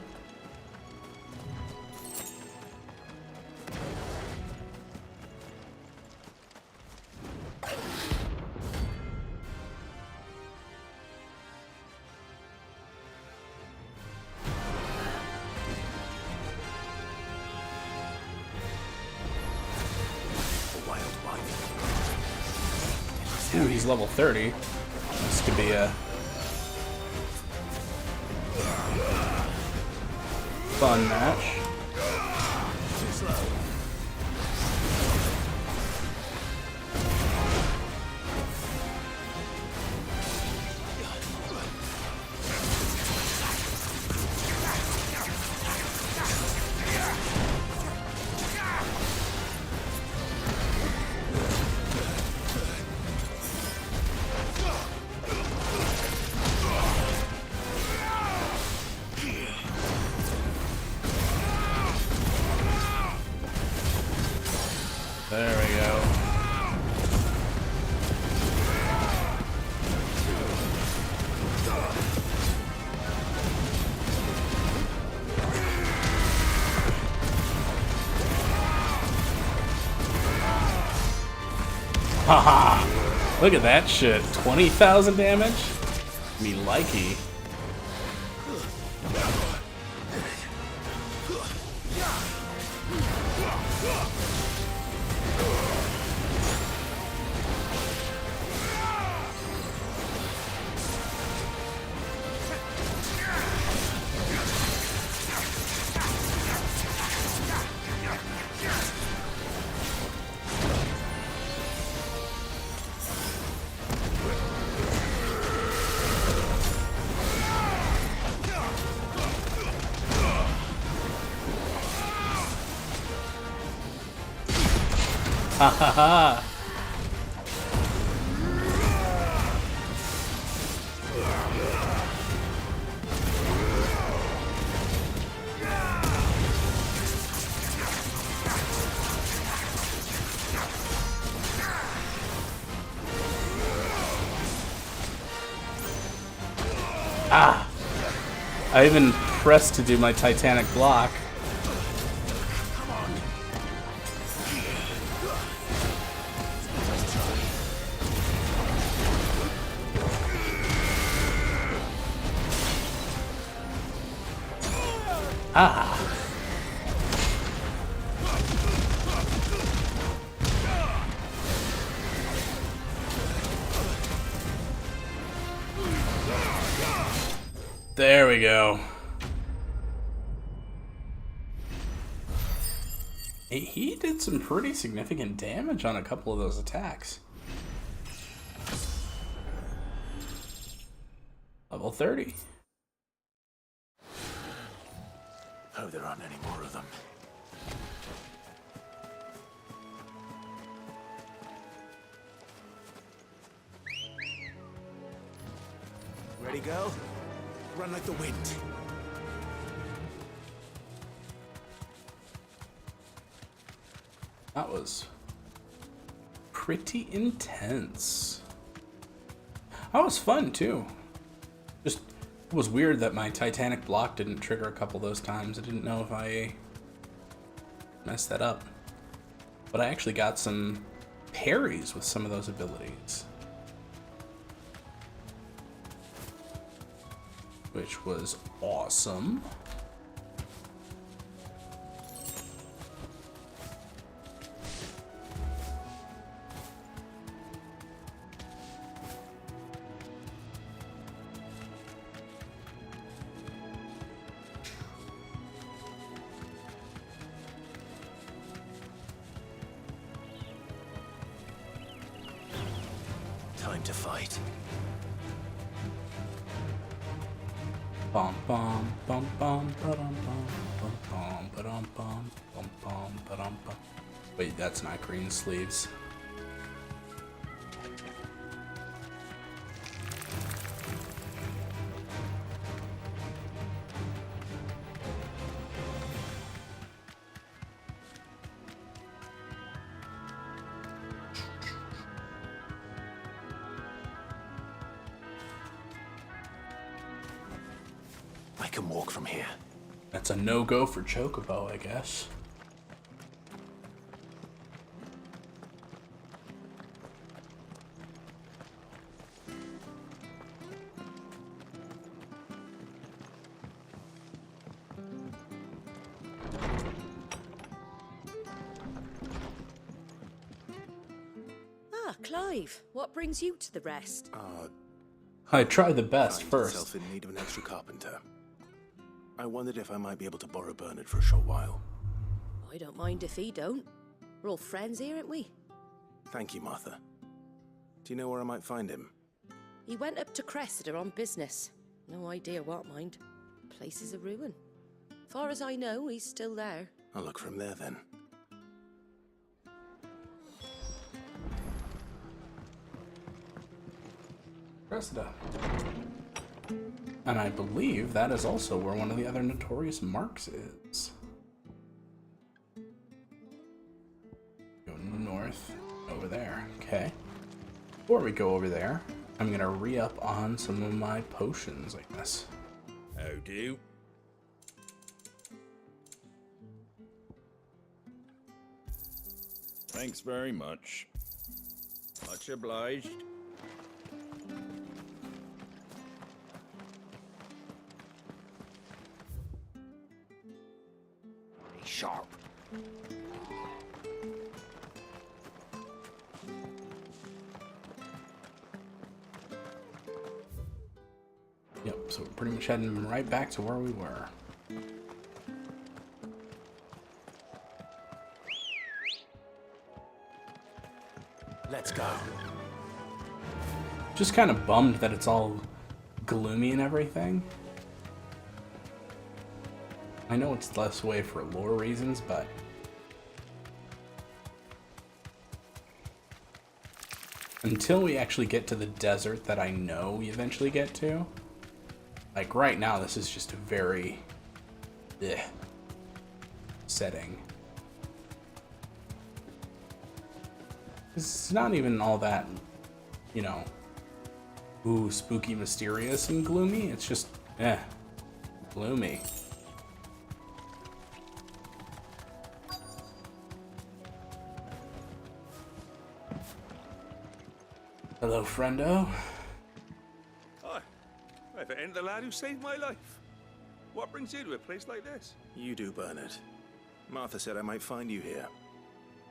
Ooh, he's level 30. This could be a fun match. Haha! Look at that shit. 20,000 damage? Me likey. Ha ha ha! Ah! I even pressed to do my Titanic block. Ah! There we go. He did some pretty significant damage on a couple of those attacks. Level 30. Hope there aren't any more of them. Ready, girl? Run like the wind. That was pretty intense. That was fun too. Just it was weird that my Titanic block didn't trigger a couple of those times. I didn't know if I messed that up. But I actually got some parries with some of those abilities, which was awesome. Time to fight. Bum bum bum bum ba-dum bum bum bum ba-dum bum bum bum ba-dum bum. Wait, that's not green sleeves. I can walk from here. That's a no-go for Chocobo, I guess. Ah, Clive, what brings you to the rest? I try the best Find first. myself in need of an extra carpenter. I wondered if I might be able to borrow Bernard for a short while. I don't mind if he don't. We're all friends here, aren't we? Thank you, Martha. Do you know where I might find him? He went up to Cressida on business. No idea what, mind. Place is a ruin. Far as I know, he's still there. I'll look from there then. Cressida. And I believe that is also where one of the other notorious marks is. Go north, over there. Okay. Before we go over there, I'm gonna re-up on some of my potions, I guess. How do? Thanks very much. Much obliged. Be sharp. Yep, so we're pretty much heading right back to where we were. Let's go. Just kind of bummed that it's all gloomy and everything. I know it's less way for lore reasons, but until we actually get to the desert that I know we eventually get to, like right now, this is just a very setting. It's not even all that, you know, ooh, spooky, mysterious, and gloomy. It's just, gloomy. Hello, friendo. Hi. If it ain't the lad who saved my life. What brings you to a place like this? You do, Bernard. Martha said I might find you here.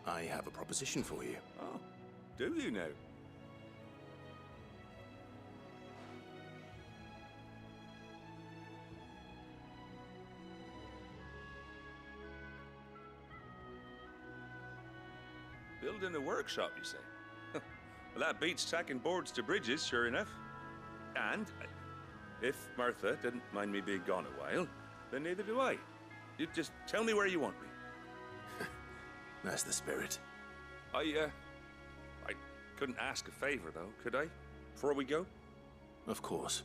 I have a proposition for you. Oh, do you now? Building a workshop, you say? Well, that beats tacking boards to bridges, sure enough. And if Martha didn't mind me being gone a while, then neither do I. You just tell me where you want me. That's the spirit. I couldn't ask a favor, though, could I? Before we go? Of course.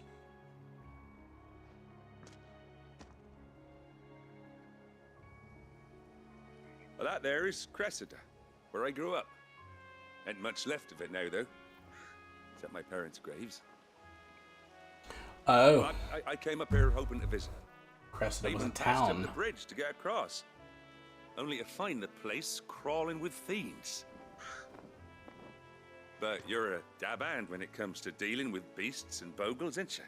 Well, that there is Cressida, where I grew up. Ain't much left of it now, though. Except my parents' graves. Oh. Well, I came up here hoping to visit. Cressida was in Passed up town. the bridge to get across. Only to find the place crawling with fiends. But you're a dab hand when it comes to dealing with beasts and bogles, ain't you?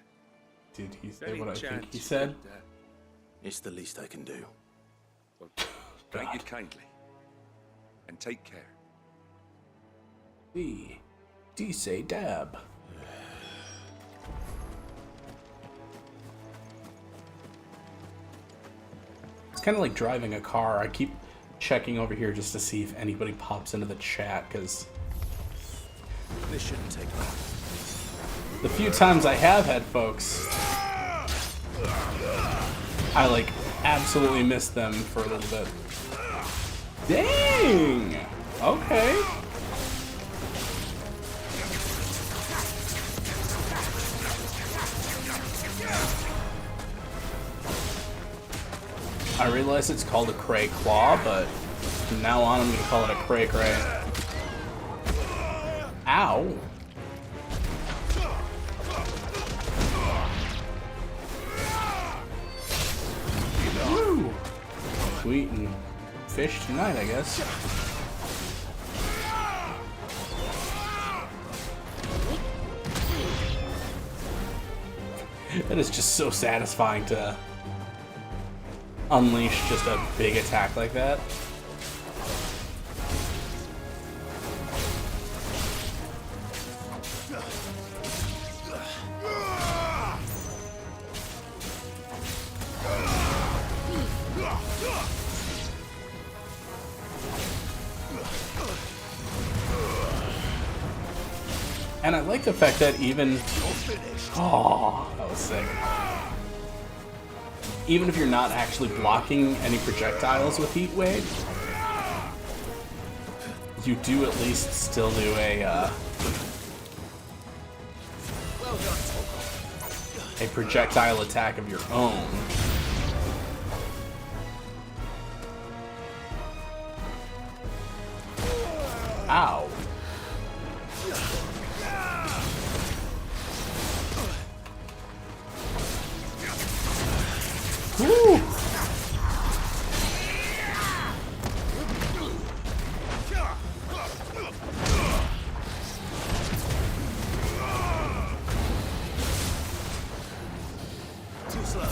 Did he say Any what I think chance he you said? could, It's the least I can do. Well, thank you kindly. And take care. D say dab. It's kind of like driving a car. I keep checking over here just to see if anybody pops into the chat, because This shouldn't take long. the few times I have had folks, I like absolutely missed them for a little bit. Dang! Okay. I realize it's called a cray claw, but from now on I'm gonna call it a cray cray. Ow! Woo! Sweet and fish tonight, I guess. It is just so satisfying to unleash just a big attack like that. And I like the fact that even... Oh, that was sick. Even if you're not actually blocking any projectiles with Heat Wave, you do at least still do a projectile attack of your own. Ow. Woo! Too slow.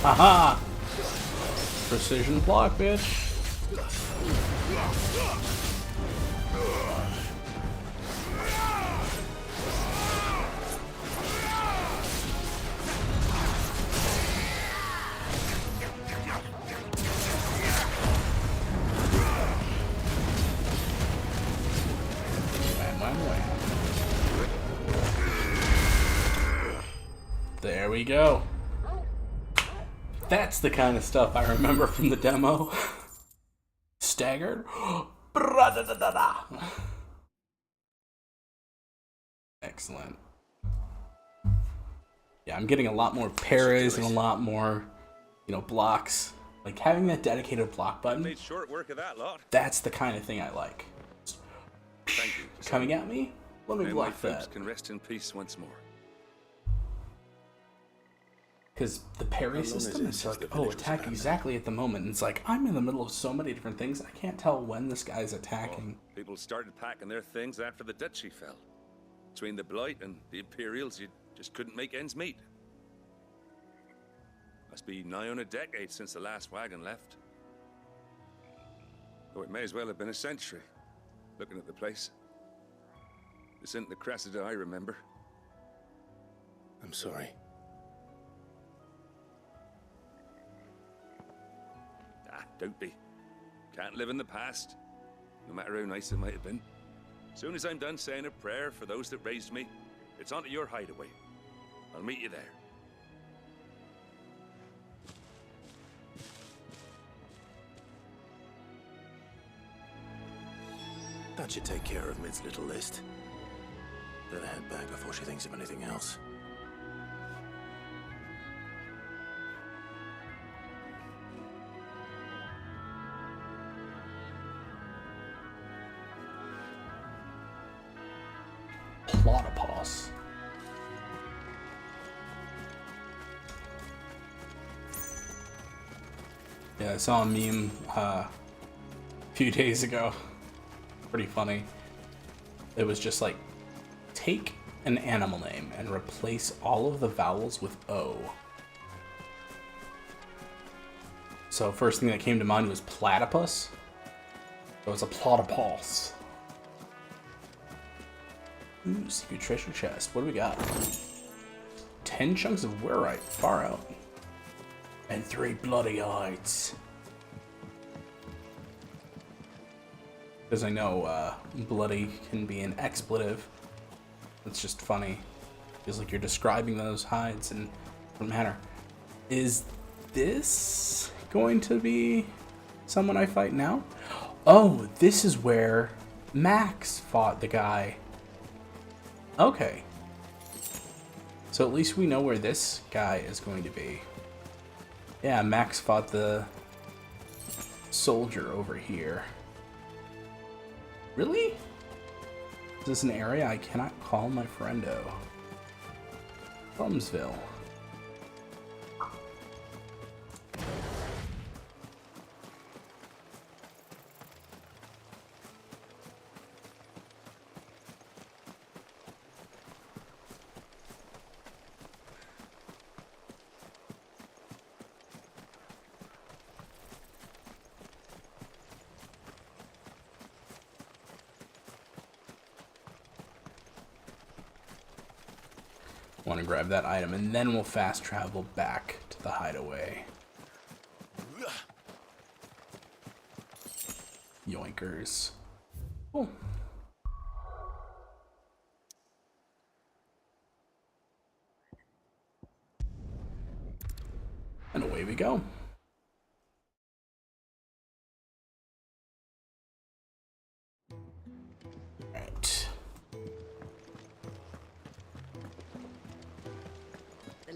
Haha! Precision block, bitch. There we go. That's the kind of stuff I remember from the demo. Staggered. Excellent. Yeah, I'm getting a lot more parries and a lot more, blocks. Like having that dedicated block button. Made short work of that lot. That's the kind of thing I like. Thank you. Coming at me? Let me May block my folks that. can rest in peace once more. Because the parry system is like, oh, attack exactly at the moment. And it's like, I'm in the middle of so many different things, I can't tell when this guy's attacking. Oh, people started packing their things after the duchy fell. Between the Blight and the Imperials, you just couldn't make ends meet. Must be nigh on a decade since the last wagon left. Though it may as well have been a century, looking at the place. This isn't the Cressida I remember. I'm sorry. Don't be. Can't live in the past, no matter how nice it might have been. Soon as I'm done saying a prayer for those that raised me, it's on to your hideaway. I'll meet you there. That should take care of Mid's little list. Better head back before she thinks of anything else. Platypus. Yeah, I saw a meme a few days ago. Pretty funny. It was just like, take an animal name and replace all of the vowels with O. So first thing that came to mind was platypus. So it's a platypus. Ooh, secret treasure chest. What do we got? 10 chunks of werite. Far out. And 3 bloody hides. Because I know bloody can be an expletive. It's just funny. Feels like you're describing those hides in a manner. Is this going to be someone I fight now? Oh, this is where Max fought the guy. Okay. So at least we know where this guy is going to be. Yeah, Max fought the soldier over here. Really? Is this an area I cannot call my friendo? Plumsville. Want to grab that item, and then we'll fast travel back to the hideaway. Yoinkers. Cool. And away we go. Alright.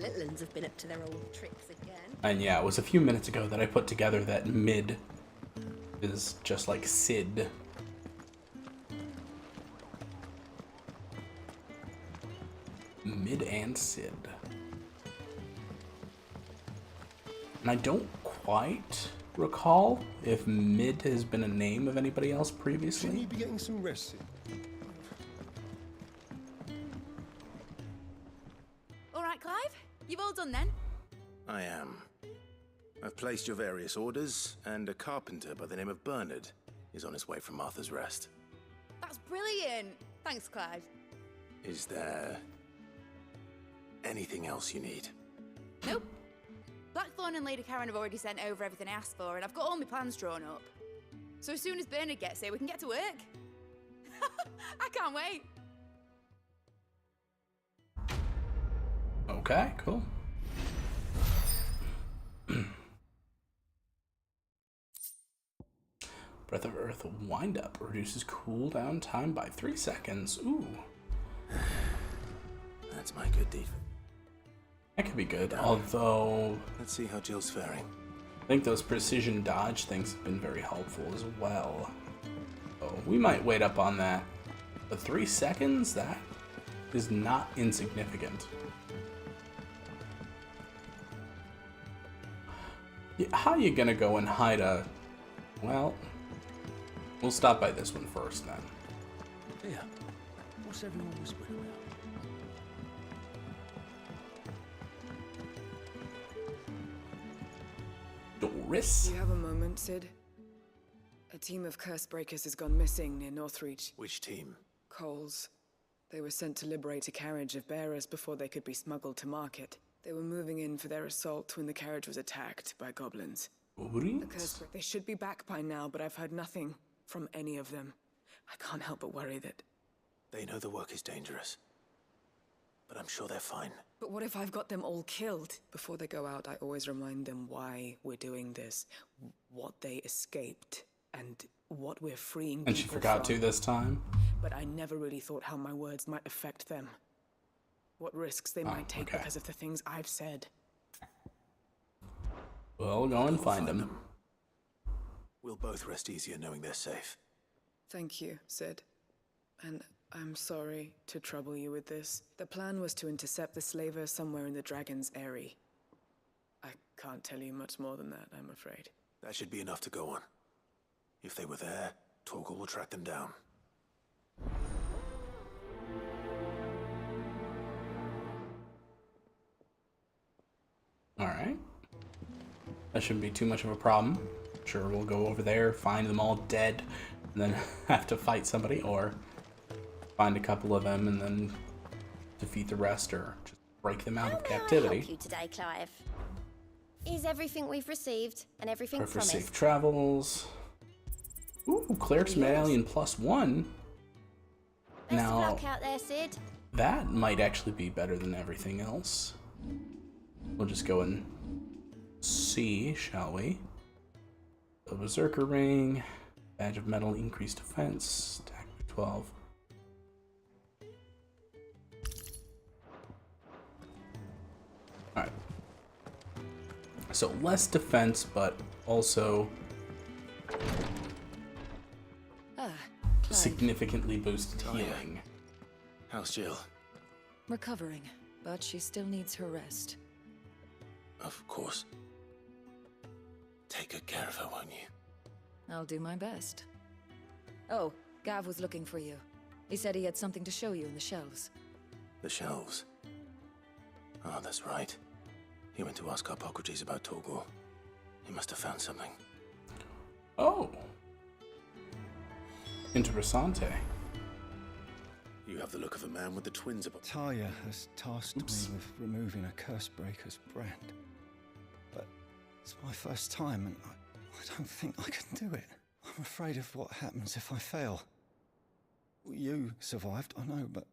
little uns have been up to their old tricks again. And yeah, it was a few minutes ago that I put together that mid is just like Sid. Mid and Sid. And I don't quite recall if Mid has been a name of anybody else previously. Shouldn't you be getting some rest, Sid? All right, Clive? You've all done then? I am. I've placed your various orders, and a carpenter by the name of Bernard is on his way from Arthur's Rest. That's brilliant. Thanks, Clive. Is there anything else you need? Nope. Blackthorn and Lady Karen have already sent over everything I asked for, and I've got all my plans drawn up. So as soon as Bernard gets here, we can get to work. I can't wait. Okay, cool. Breath of Earth Wind Up reduces cooldown time by 3 seconds. Ooh. That's my good deed. That could be good, although... Let's see how Jill's faring. I think those precision dodge things have been very helpful as well. Oh, we might wait up on that. But 3 seconds? That is not insignificant. Yeah, how are you gonna go and hide a... Well, we'll stop by this one first then. Yeah. What's everyone whispering about? Doris? Do you have a moment, Sid? A team of curse breakers has gone missing near Northreach. Which team? Coles. They were sent to liberate a carriage of bearers before they could be smuggled to market. They were moving in for their assault when the carriage was attacked by goblins. The curse they should be back by now, but I've heard nothing from any of them. I can't help but worry that... They know the work is dangerous. But I'm sure they're fine. But what if I've got them all killed? Before they go out, I always remind them why we're doing this, what they escaped, and what we're freeing And she people forgot from. to this time? But I never really thought how my words might affect them. What risks they might take because of the things I've said. Well, go and find them. We'll both rest easier knowing they're safe. Thank you, Sid. And I'm sorry to trouble you with this. The plan was to intercept the slaver somewhere in the Dragon's Eyrie. I can't tell you much more than that, I'm afraid. That should be enough to go on. If they were there, Torgal will track them down. Alright. That shouldn't be too much of a problem. Sure, we'll go over there, find them all dead, and then have to fight somebody, or find a couple of them and then defeat the rest, or just break them out of captivity. Help you today, Clive. Is everything we've received and everything Or for promised? safe travels. Ooh, Cleric's Medallion +1. Best Now, of luck out there, Sid. that might actually be better than everything else. We'll just go and see, shall we? The Berserker Ring, Badge of Metal, increased defense, attack by 12. Alright. So less defense, but also significantly boosted healing. How's Jill? Recovering, but she still needs her rest. Of course. Take good care of her, won't you? I'll do my best. Oh, Gav was looking for you. He said he had something to show you in the shelves. The shelves. Oh, that's right. He went to ask Hippocrates about Torgal. He must have found something. Oh. Interessante. You have the look of a man with the twins about. Talia has tasked me with removing a curse breaker's brand. But it's my first time, and I don't think I can do it. I'm afraid of what happens if I fail. You survived, I know, but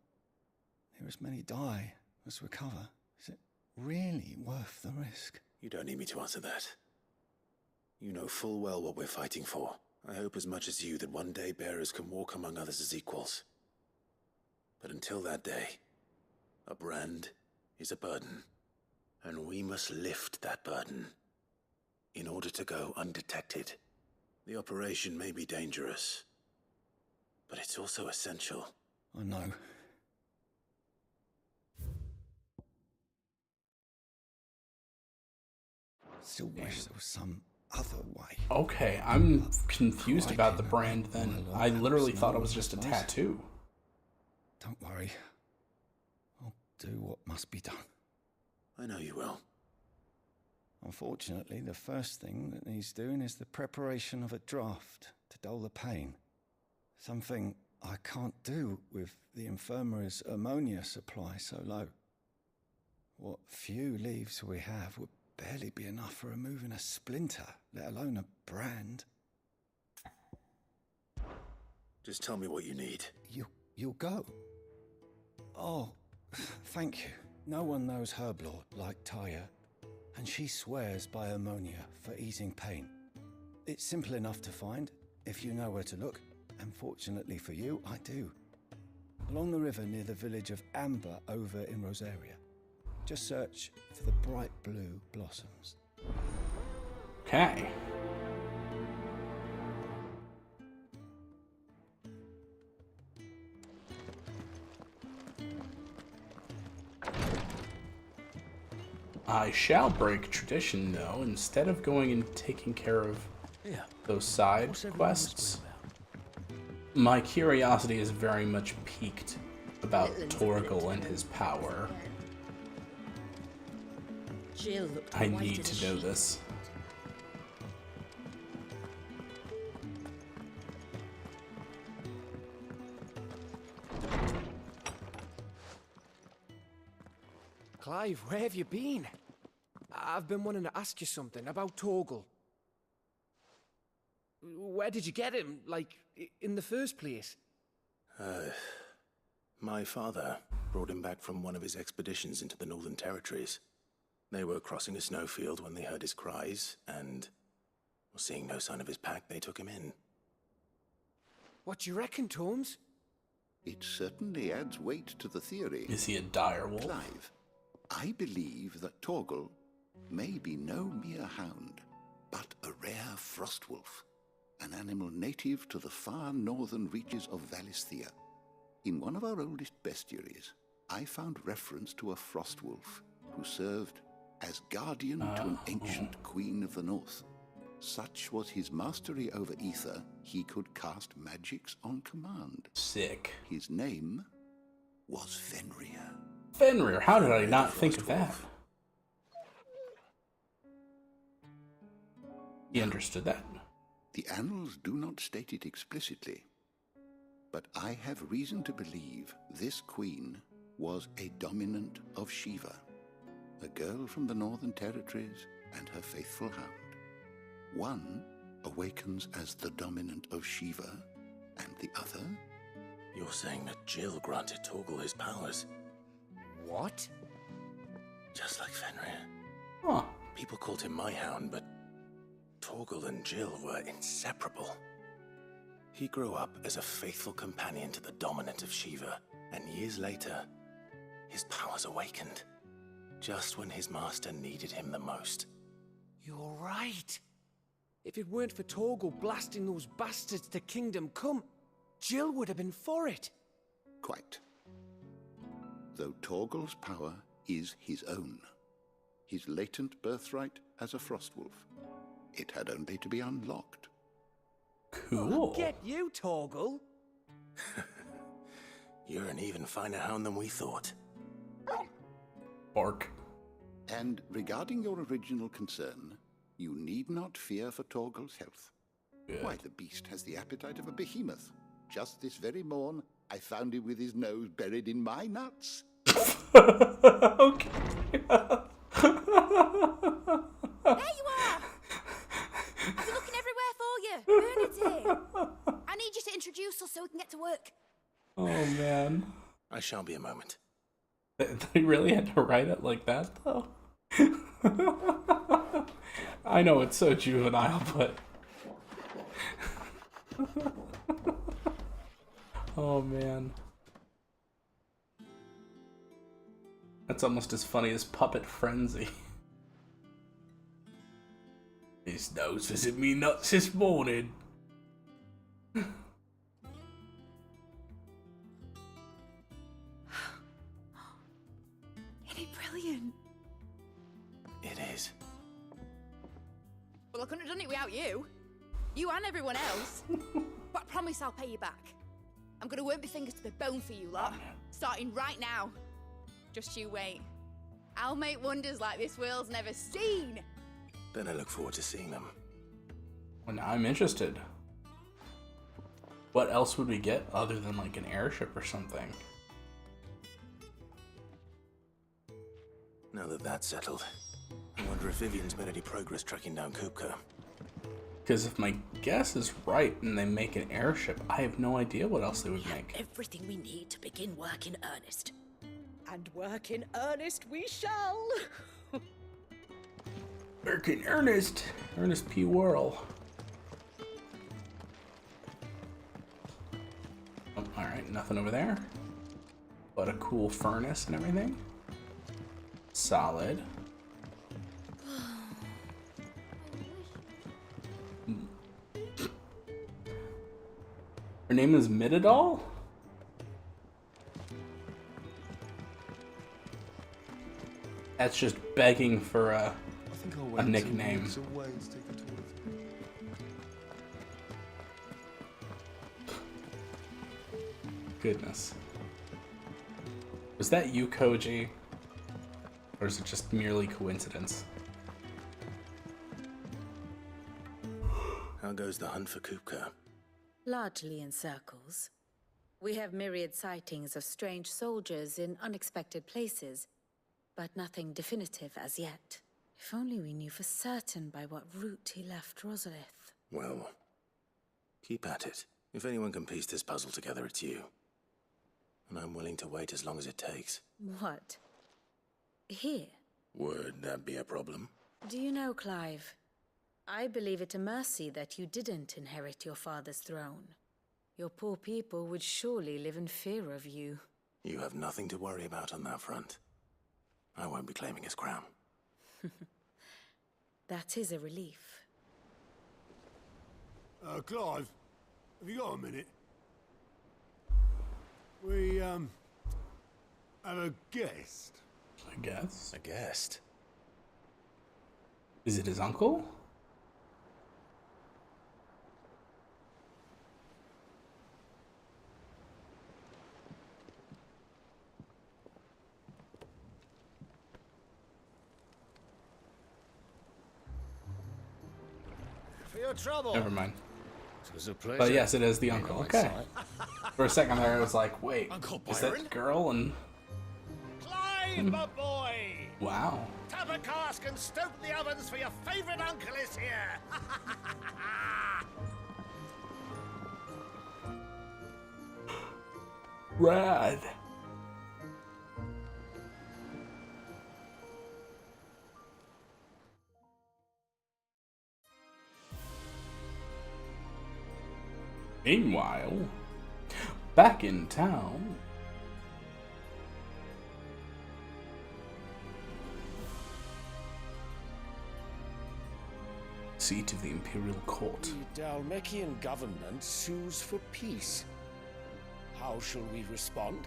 here as many die as recover. Is it really worth the risk? You don't need me to answer that. You know full well what we're fighting for. I hope as much as you that one day bearers can walk among others as equals. But until that day, a brand is a burden. And we must lift that burden in order to go undetected. The operation may be dangerous, but it's also essential. I know. Still wish there was some other way. Okay, I'm confused about the brand then. I literally thought it was just a tattoo. Don't worry. I'll do what must be done. I know you will. Unfortunately, the first thing that needs doing is the preparation of a draft to dull the pain. Something I can't do with the infirmary's ammonia supply so low. What few leaves we have would barely be enough for removing a splinter, let alone a brand. Just tell me what you need. You'll go. Oh, thank you. No one knows Herblord like Taya, and she swears by ammonia for easing pain. It's simple enough to find, if you know where to look, and fortunately for you, I do. Along the river near the village of Amber over in Rosaria. Just search for the bright blue blossoms. Okay. I shall break tradition, though. Instead of going and taking care of those side quests, my curiosity is very much piqued about Torgal and his power. I need to know this. Clive, where have you been? I've been wanting to ask you something about Torgal. Where did you get him, like, in the first place? My father brought him back from one of his expeditions into the Northern Territories. They were crossing a snowfield when they heard his cries, and, seeing no sign of his pack, they took him in. What do you reckon, Tomes? It certainly adds weight to the theory. Is he a dire wolf? Clive, I believe that Torgal may be no mere hound, but a rare frostwolf, an animal native to the far northern reaches of Valisthea. In one of our oldest bestiaries, I found reference to a frostwolf who served as guardian to an ancient queen of the north. Such was his mastery over ether, he could cast magics on command. Sick. His name was Fenrir. Fenrir, how did I not think of that? He understood that. The annals do not state it explicitly, but I have reason to believe this queen was a dominant of Shiva, a girl from the Northern Territories and her faithful hound. One awakens as the dominant of Shiva, and the other... You're saying that Jill granted Torgal his powers? What? Just like Fenrir. Huh. People called him my hound, but Torgal and Jill were inseparable. He grew up as a faithful companion to the dominant of Shiva, and years later, his powers awakened, just when his master needed him the most. You're right. If it weren't for Torgal blasting those bastards to Kingdom Come, Jill would have been for it. Quite. Though Torgal's power is his own, his latent birthright as a frostwolf, it had only to be unlocked. Cool. Get you, Torgal. You're an even finer hound than we thought. Bark. And regarding your original concern, you need not fear for Torgal's health. Good. Why, the beast has the appetite of a behemoth. Just this very morn, I found him with his nose buried in my nuts. Okay. There you are! I've been looking everywhere for you. Bernadette! I need you to introduce us so we can get to work. Oh, man. I shall be a moment. They really had to write it like that, though? I know it's so juvenile, but... Oh, man. That's almost as funny as Puppet Frenzy. This nose visit me nuts this morning. Isn't it brilliant? It is. Well, I couldn't have done it without you. You and everyone else. But I promise I'll pay you back. I'm gonna work my fingers to the bone for you lot, starting right now. Just you wait. I'll make wonders like this world's never seen. Then I look forward to seeing them. Well, now I'm interested. What else would we get other than like an airship or something? Now that that's settled, I wonder if Vivian's made any progress tracking down Kupkake. Because if my guess is right and they make an airship, I have no idea what else they would make. Everything we need to begin work in earnest. And work in earnest we shall. Work in earnest. Ernest P. Worrell. Oh, alright, nothing over there. But a cool furnace and everything. Solid. Her name is Midadol? That's just begging for a nickname. Goodness. Was that you, Koji? Or is it just merely coincidence? How goes the hunt for Kupkake? Largely in circles. We have myriad sightings of strange soldiers in unexpected places, but nothing definitive as yet. If only we knew for certain by what route he left Rosalith. Well, keep at it. If anyone can piece this puzzle together, it's you. And I'm willing to wait as long as it takes. What? Here? Would that be a problem? Do you know, Clive? I believe it a mercy that you didn't inherit your father's throne. Your poor people would surely live in fear of you. You have nothing to worry about on that front. I won't be claiming his crown. That is a relief. Clive, have you got a minute? We, have a guest. I guess. A guest? Is it his uncle? For your trouble. Never mind. It was a pleasure. But yes, it is the uncle. Okay. For a second there, I was like, wait, Uncle is Byron? that girl? And Clive, my boy! wow. Tap a cask and stoke the ovens for your favorite uncle is here! Rad. Meanwhile, back in town. Seat of the Imperial Court. The Dalmekian government sues for peace. How shall we respond?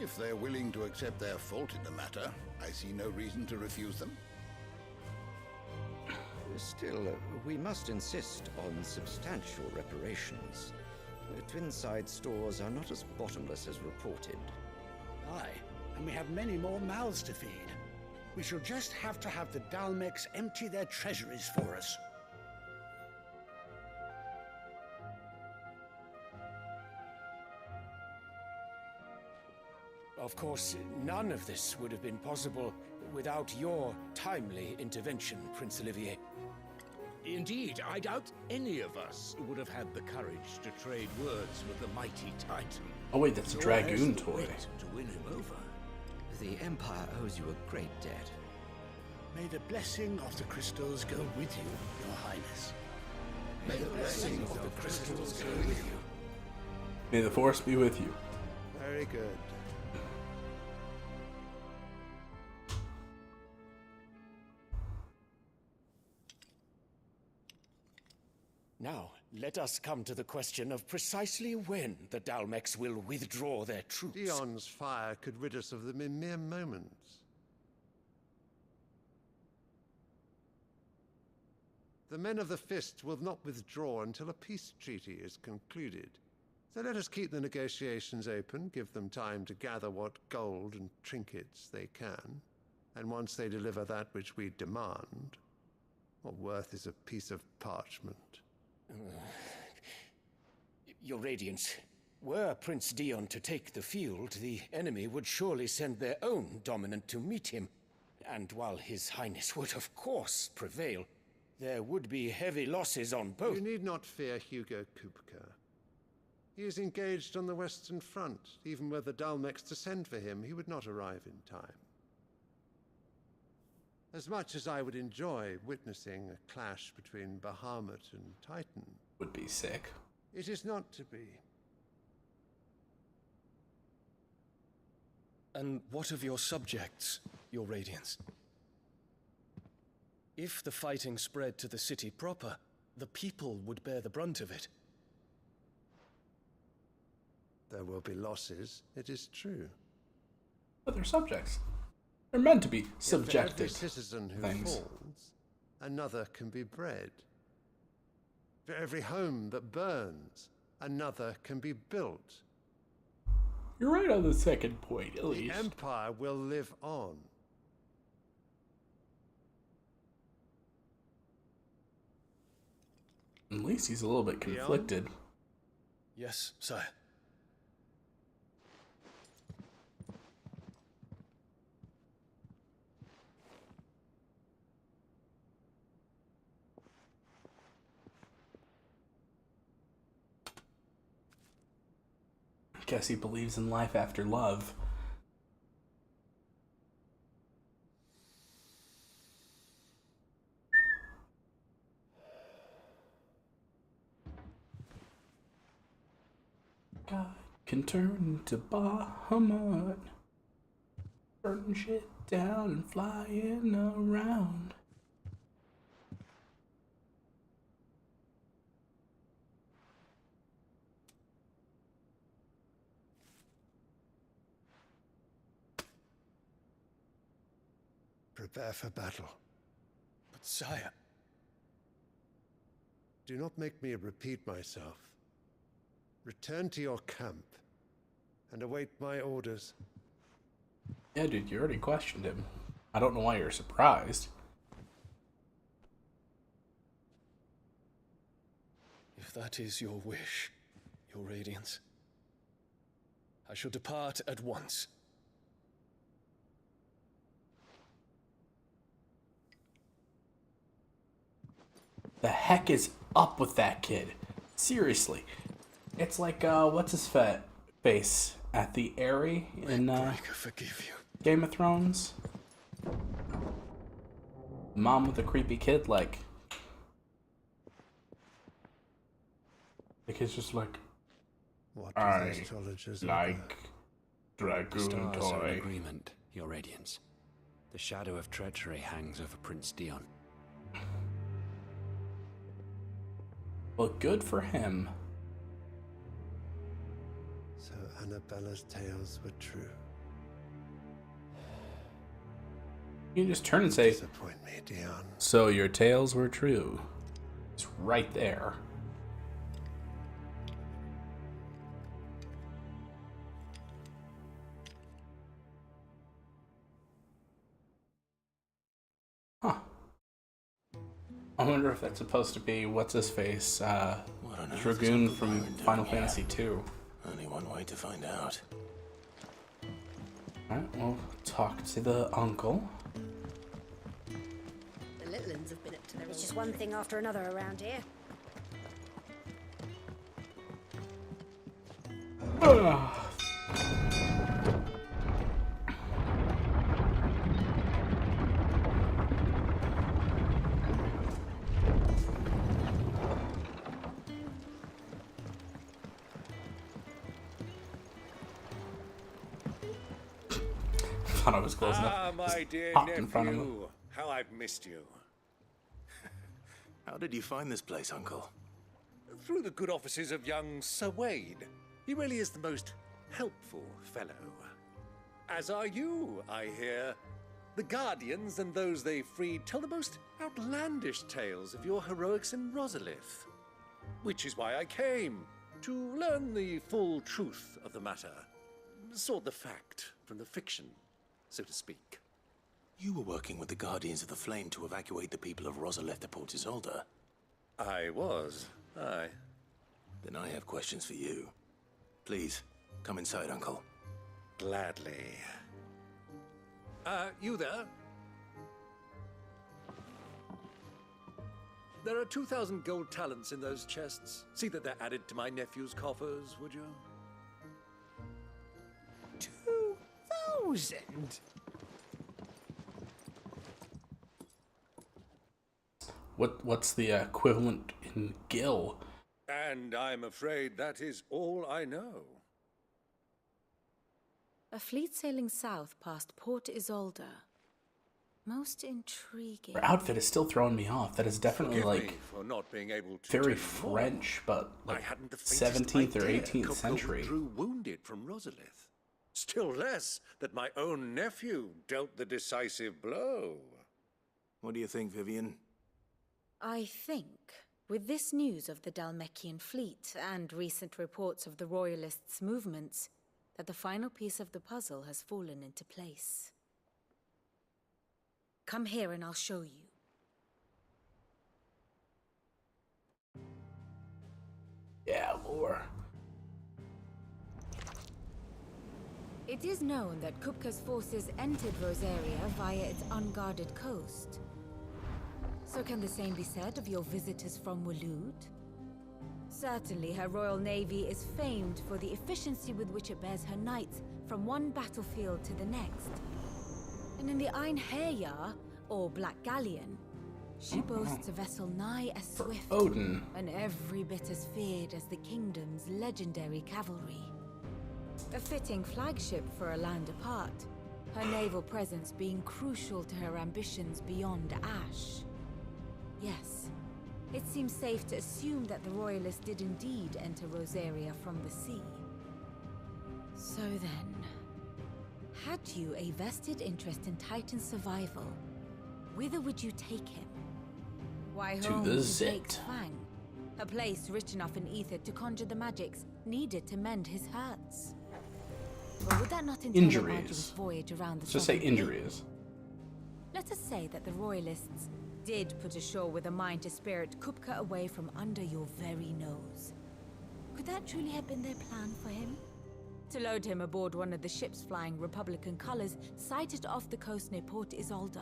If they're willing to accept their fault in the matter, I see no reason to refuse them. Still, we must insist on substantial reparations. Twinside stores are not as bottomless as reported. Aye, and we have many more mouths to feed. We shall just have to have the Dalmeks empty their treasuries for us. Of course, none of this would have been possible without your timely intervention, Prince Olivier. Indeed, I doubt any of us would have had the courage to trade words with the mighty Titan. Oh wait, that's a Nor has dragoon the toy. wit to win him over. The Empire owes you a great debt. May the blessing of the crystals go with you, Your Highness. May the blessing of the crystals go with you. May the Force be with you. Very good. Now, let us come to the question of precisely when the Dalmex will withdraw their troops. Dion's fire could rid us of them in mere moments. The men of the Fist will not withdraw until a peace treaty is concluded. So let us keep the negotiations open, give them time to gather what gold and trinkets they can, and once they deliver that which we demand, what worth is a piece of parchment? Your Radiance, were Prince Dion to take the field, the enemy would surely send their own dominant to meet him. And while His Highness would of course prevail, there would be heavy losses on both. You need not fear Hugo Kupkake. He is engaged on the Western Front. Even were the Dalmex to send for him, he would not arrive in time. As much as I would enjoy witnessing a clash between Bahamut and Titan, would be sick. It is not to be. And what of your subjects, your Radiance? If the fighting spread to the city proper, the people would bear the brunt of it. There will be losses, it is true. But they're subjects. They're meant to be subjective. For every citizen who things. falls, another can be bred. For every home that burns, another can be built. You're right on the second point, at least. The Empire will live on. At least he's a little bit conflicted. Yes, sire. Guess he believes in life after love. God can turn to Bahamut, burning shit down and flying around. Prepare for battle. But sire... Do not make me repeat myself. Return to your camp and await my orders. Yeah, dude, you already questioned him. I don't know why you're surprised. If that is your wish, your Radiance, I shall depart at once. The heck is up with that kid? Seriously. It's like, what's his face at the Eyrie in forgive you. Game of Thrones? Mom with a creepy kid, like the kid's just like, what do I the astrologers like Dragoon The stars are in toy. agreement, your Radiance. The shadow of treachery hangs over Prince Dion. Well, good for him. So Annabella's tales were true. You can just turn and say, disappoint me, Dion. So your tales were true. It's right there. Huh. I wonder if that's supposed to be what's his face, Dragoon from Final Fantasy II. Only one way to find out. Alright, we'll talk to the uncle. The little uns have been up to their It's just one thing after another around here. Thought I was close enough. Ah, my Just dear hopped in front of him. nephew, how I've missed you. How did you find this place, Uncle? through the good offices of young Sir Wade. He really is the most helpful fellow. As are you, I hear. The Guardians and those they freed tell the most outlandish tales of your heroics in Rosalith. Which is why I came, to learn the full truth of the matter. Sort the fact from the fiction, so to speak. You were working with the Guardians of the Flame to evacuate the people of Rosalith to Port Isolde. I was, aye. Then I have questions for you. Please, come inside, Uncle. Gladly. You there? There are 2,000 gold talents in those chests. See that they're added to my nephew's coffers, would you? 2,000? What's the equivalent in gil? And I'm afraid that is all I know. A fleet sailing south past Port Isolde. Most intriguing. Her outfit is still throwing me off. That is definitely Forgive me like for not being able to very tell you more. French, but like I hadn't the faintest 17th or idea 18th Kupka century. withdrew wounded from Rosalith. Still less that my own nephew dealt the decisive blow. What do you think, Vivian? I think, with this news of the Dalmekian fleet and recent reports of the Royalists' movements, that the final piece of the puzzle has fallen into place. Come here and I'll show you. Yeah, lore. It is known that Kupka's forces entered Rosaria via its unguarded coast. So can the same be said of your visitors from Waloed? Certainly, her Royal Navy is famed for the efficiency with which it bears her knights from one battlefield to the next. And in the Einherjar, or Black Galleon, she boasts a vessel nigh as swift Odin. and every bit as feared as the kingdom's legendary cavalry. A fitting flagship for a land apart, her naval presence being crucial to her ambitions beyond Ash. Yes, it seems safe to assume that the Royalists did indeed enter Rosaria from the sea. So then, had you a vested interest in Titan's survival, whither would you take him? Why To home the to Zit. Drake's Fang, a place rich enough in ether to conjure the magics needed to mend his hurts? Or would that not entail an arduous Injuries. voyage around the Let's just say southern cape? injuries. Let us say that the Royalists did put ashore with a mind to spirit Kupka away from under your very nose. Could that truly have been their plan for him? To load him aboard one of the ships flying Republican colors sighted off the coast near Port Isolde.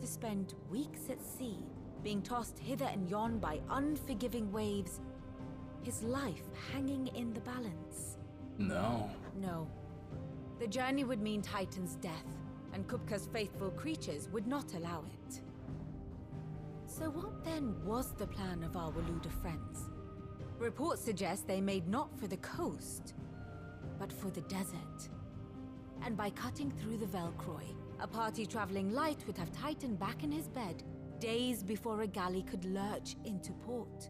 To spend weeks at sea, being tossed hither and yon by unforgiving waves, his life hanging in the balance. No. No. The journey would mean Titan's death, and Kupka's faithful creatures would not allow it. So what then was the plan of our Waluda friends? Reports suggest they made not for the coast, but for the desert. And by cutting through the Velcroy, a party traveling light would have Titan back in his bed days before a galley could lurch into port.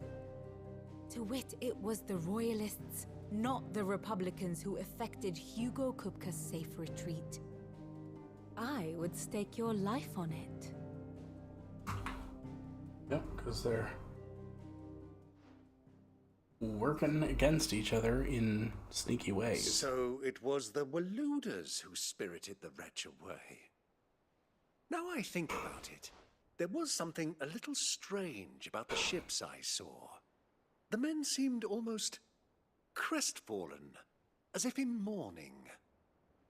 To wit, it was the Royalists, not the Republicans, who effected Hugo Kupka's safe retreat. I would stake your life on it. Yep, because they're working against each other in sneaky ways. So it was the Waluders who spirited the wretch away. Now I think about it, there was something a little strange about the ships I saw. The men seemed almost crestfallen, as if in mourning,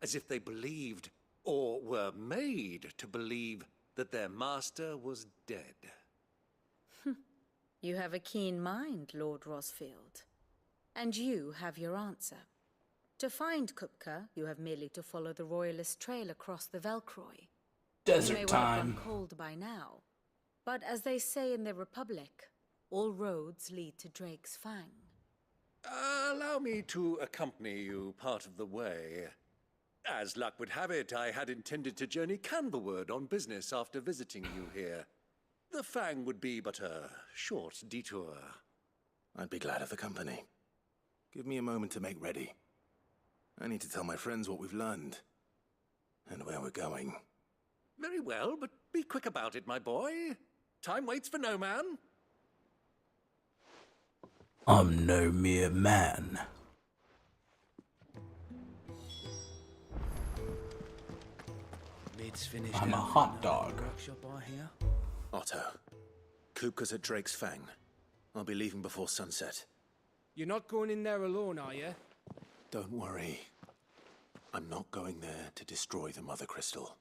as if they believed, or were made to believe, that their master was dead. You have a keen mind, Lord Rosfield. And you have your answer. To find Kupka, you have merely to follow the Royalist trail across the Velcroy. Desert You may well time. have gone cold by now. But as they say in the Republic, all roads lead to Drake's Fang. Allow me to accompany you part of the way. As luck would have it, I had intended to journey Canverward on business after visiting you here. The Fang would be but a short detour. I'd be glad of the company. Give me a moment to make ready. I need to tell my friends what we've learned. And where we're going. Very well, but be quick about it, my boy. Time waits for no man. I'm no mere man. I'm a hot dog. Otto, Kupka's at Drake's Fang. I'll be leaving before sunset. You're not going in there alone, are you? Don't worry. I'm not going there to destroy the Mother Crystal.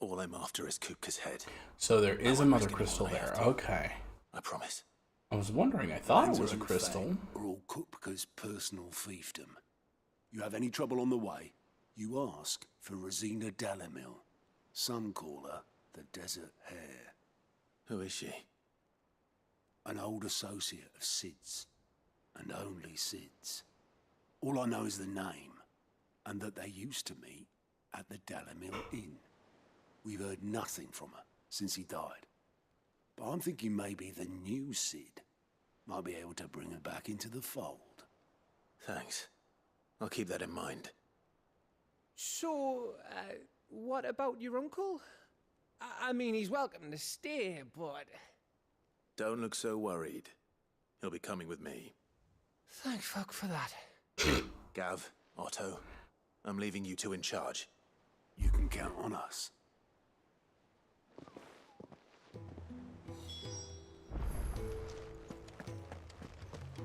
All I'm after is Kupka's head. So there is a Mother Crystal there. Okay. I promise. I was wondering, I thought it was a crystal. Are all Kupka's personal fiefdom. You have any trouble on the way, you ask for Rosina Dalamil. Some call her the Desert Hare. Who is she? An old associate of Sid's, and only Sid's. All I know is the name, and that they used to meet at the Dalamil Inn. We've heard nothing from her since he died. But I'm thinking maybe the new Sid might be able to bring her back into the fold. Thanks. I'll keep that in mind. So, what about your uncle? I mean, he's welcome to stay, but... Don't look so worried. He'll be coming with me. Thank fuck for that. Gav, Otto, I'm leaving you two in charge. You can count on us.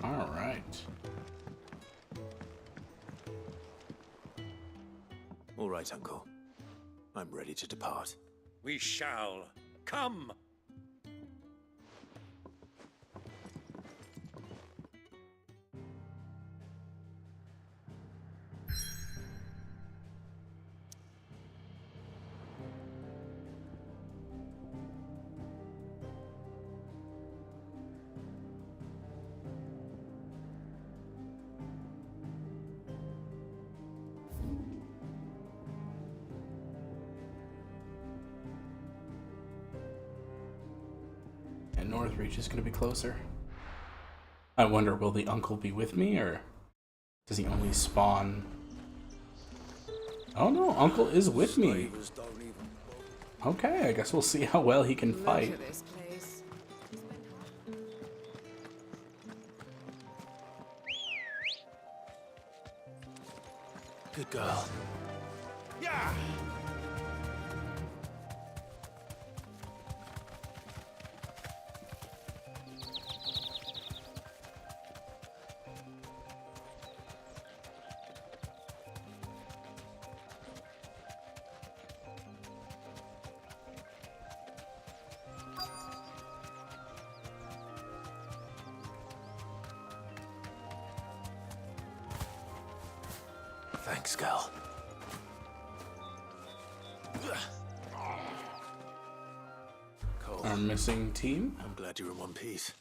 All right. All right, Uncle. I'm ready to depart. We shall. Come! And Northreach is going to be closer. I wonder, will the uncle be with me, or does he only spawn? Oh no, uncle is with me. Okay, I guess we'll see how well he can fight. Good girl. Yeah! Thanks, girl. Cole. Our missing team? I'm glad you're in one piece.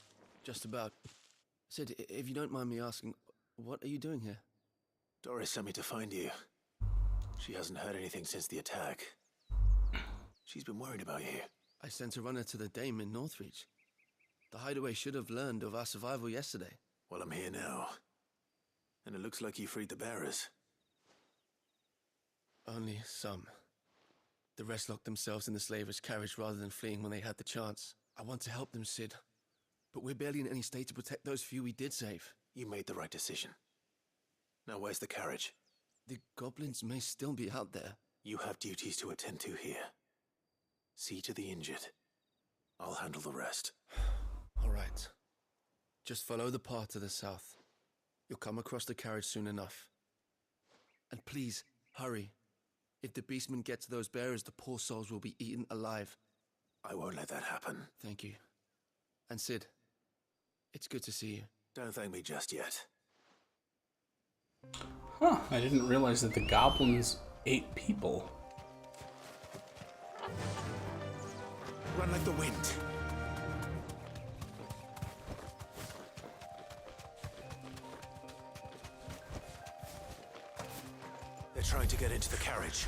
Just about. Sid, if you don't mind me asking, what are you doing here? Doris sent me to find you. She hasn't heard anything since the attack. She's been worried about you. I sent a runner to the Dame in Northreach. The hideaway should have learned of our survival yesterday. Well, I'm here now. And it looks like you freed the bearers. Only some. The rest locked themselves in the slaver's carriage rather than fleeing when they had the chance. I want to help them, Sid. But we're barely in any state to protect those few we did save. You made the right decision. Now where's the carriage? The goblins may still be out there. You have duties to attend to here. See to the injured. I'll handle the rest. All right. Just follow the path to the south. You'll come across the carriage soon enough. And please, hurry. If the beastmen get to those bearers, the poor souls will be eaten alive. I won't let that happen. Thank you. And Sid, it's good to see you. Don't thank me just yet. Huh, I didn't realize that the goblins ate people. Run like the wind. They're trying to get into the carriage.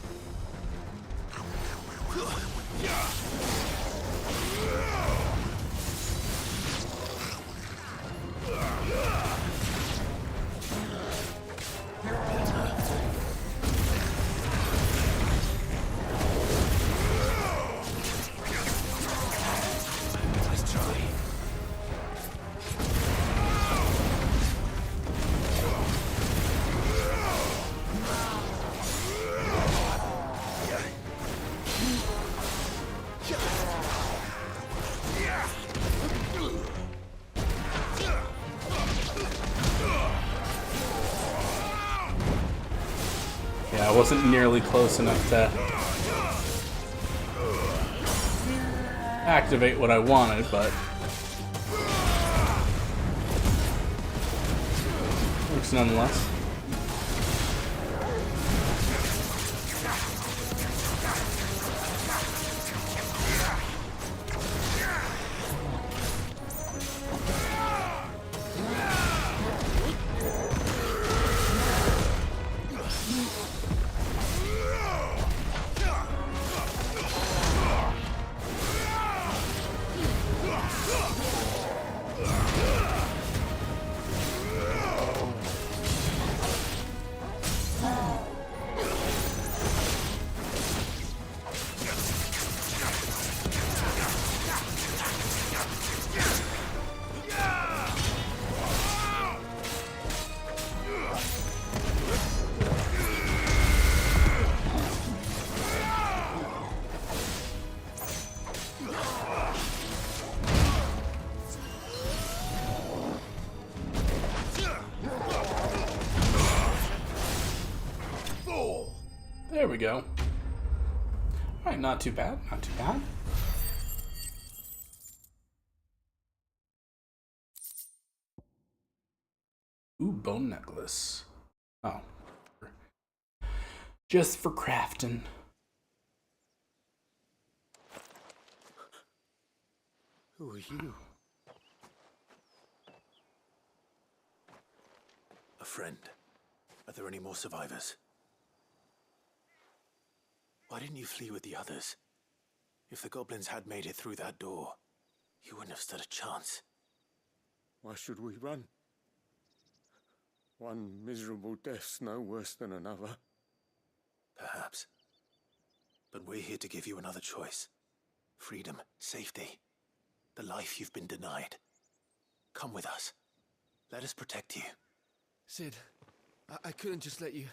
Yeah, I wasn't nearly close enough to activate what I wanted, but works nonetheless. There we go. Alright, not too bad, not too bad. Ooh, bone necklace. Oh. Just for crafting. Who are you? A friend. Are there any more survivors? Why didn't you flee with the others? If the goblins had made it through that door, you wouldn't have stood a chance. Why should we run? One miserable death's no worse than another. Perhaps. But we're here to give you another choice. Freedom, safety, the life you've been denied. Come with us. Let us protect you. Sid, I couldn't just let you...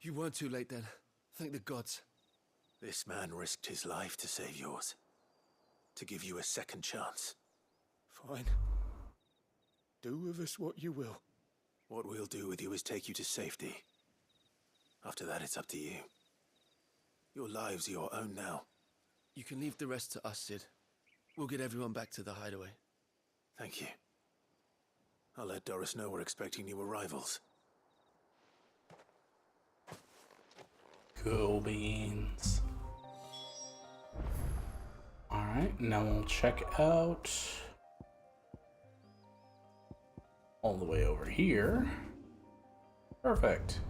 You weren't too late then. Thank the gods. This man risked his life to save yours. To give you a second chance. Fine. Do with us what you will. What we'll do with you is take you to safety. After that, it's up to you. Your lives are your own now. You can leave the rest to us, Sid. We'll get everyone back to the hideaway. Thank you. I'll let Doris know we're expecting new arrivals. Cool beans. Alright, now we'll check out all the way over here. Perfect.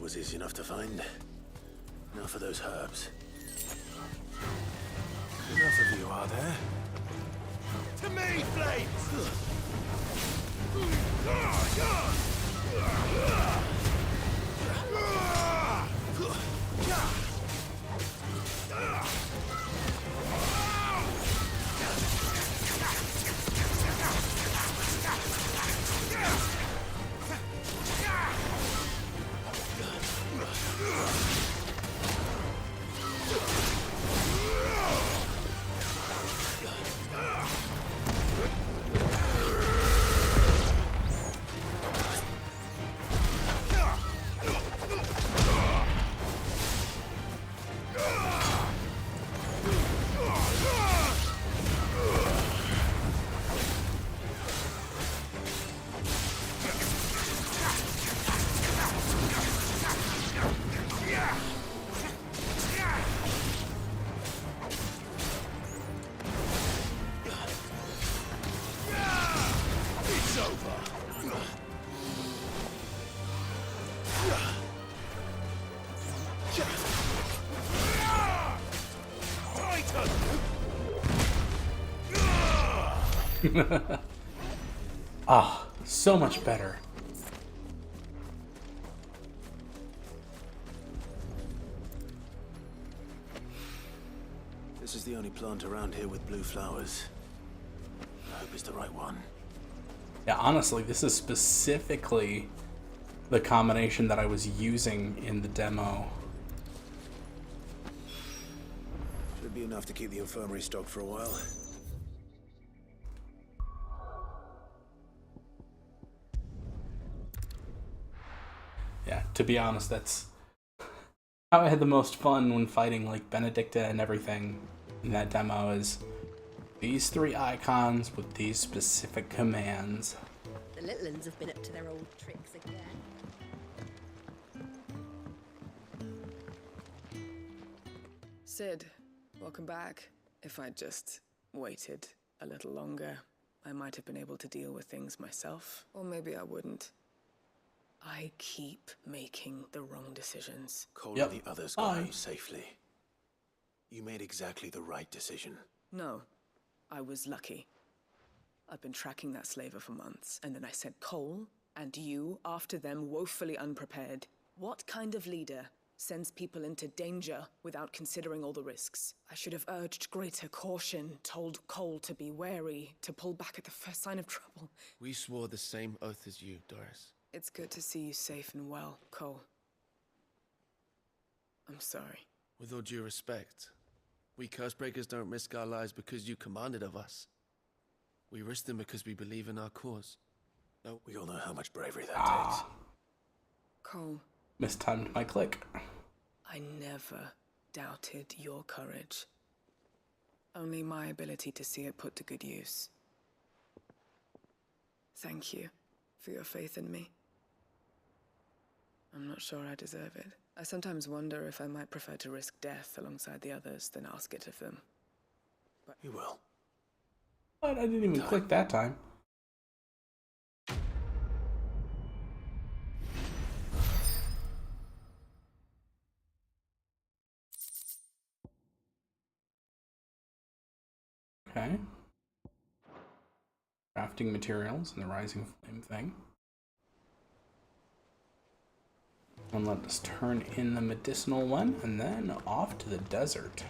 Was easy enough to find. Now for those herbs. Enough of you, are there? To me, Flames! Ah, so much better. This is the only plant around here with blue flowers. I hope it's the right one. Yeah, honestly, this is specifically the combination that I was using in the demo. Should be enough to keep the infirmary stocked for a while. Yeah, to be honest, that's how I had the most fun when fighting like Benedicta and everything in that demo, is these 3 icons with these specific commands. The little uns have been up to their old tricks again. Sid, welcome back. If I'd just waited a little longer, I might have been able to deal with things myself. Or maybe I wouldn't. I keep making the wrong decisions. Cole and the others got home safely. You made exactly the right decision. No, I was lucky. I've been tracking that slaver for months, and then I sent Cole and you after them, woefully unprepared. What kind of leader sends people into danger without considering all the risks? I should have urged greater caution, told Cole to be wary, to pull back at the first sign of trouble. We swore the same oath as you, Doris. It's good to see you safe and well, Cole. I'm sorry. With all due respect, we Cursebreakers don't risk our lives because you commanded of us. We risk them because we believe in our cause. No, we all know how much bravery that takes. Cole. Mistimed my click. I never doubted your courage. Only my ability to see it put to good use. Thank you for your faith in me. I'm not sure I deserve it. I sometimes wonder if I might prefer to risk death alongside the others than ask it of them. But you will. But I didn't even click that time. Okay. Crafting materials and the rising flame thing. And let us turn in the medicinal one, and then off to the desert.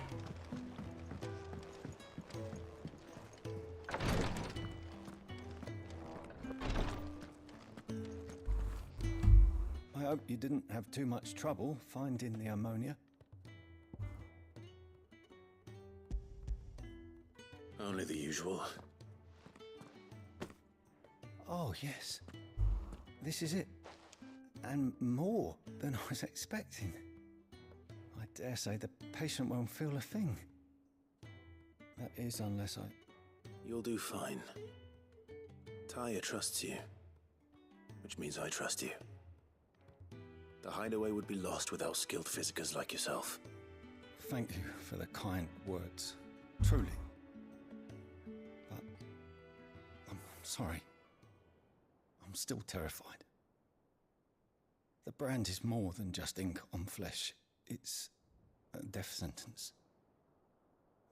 I hope you didn't have too much trouble finding the ammonia. Only the usual. Oh, yes. This is it. And more than I was expecting. I dare say the patient won't feel a thing. That is, unless I... You'll do fine. Tyre trusts you, which means I trust you. The hideaway would be lost without skilled physicers like yourself. Thank you for the kind words. Truly. But... I'm sorry. I'm still terrified. The brand is more than just ink on flesh. It's a death sentence.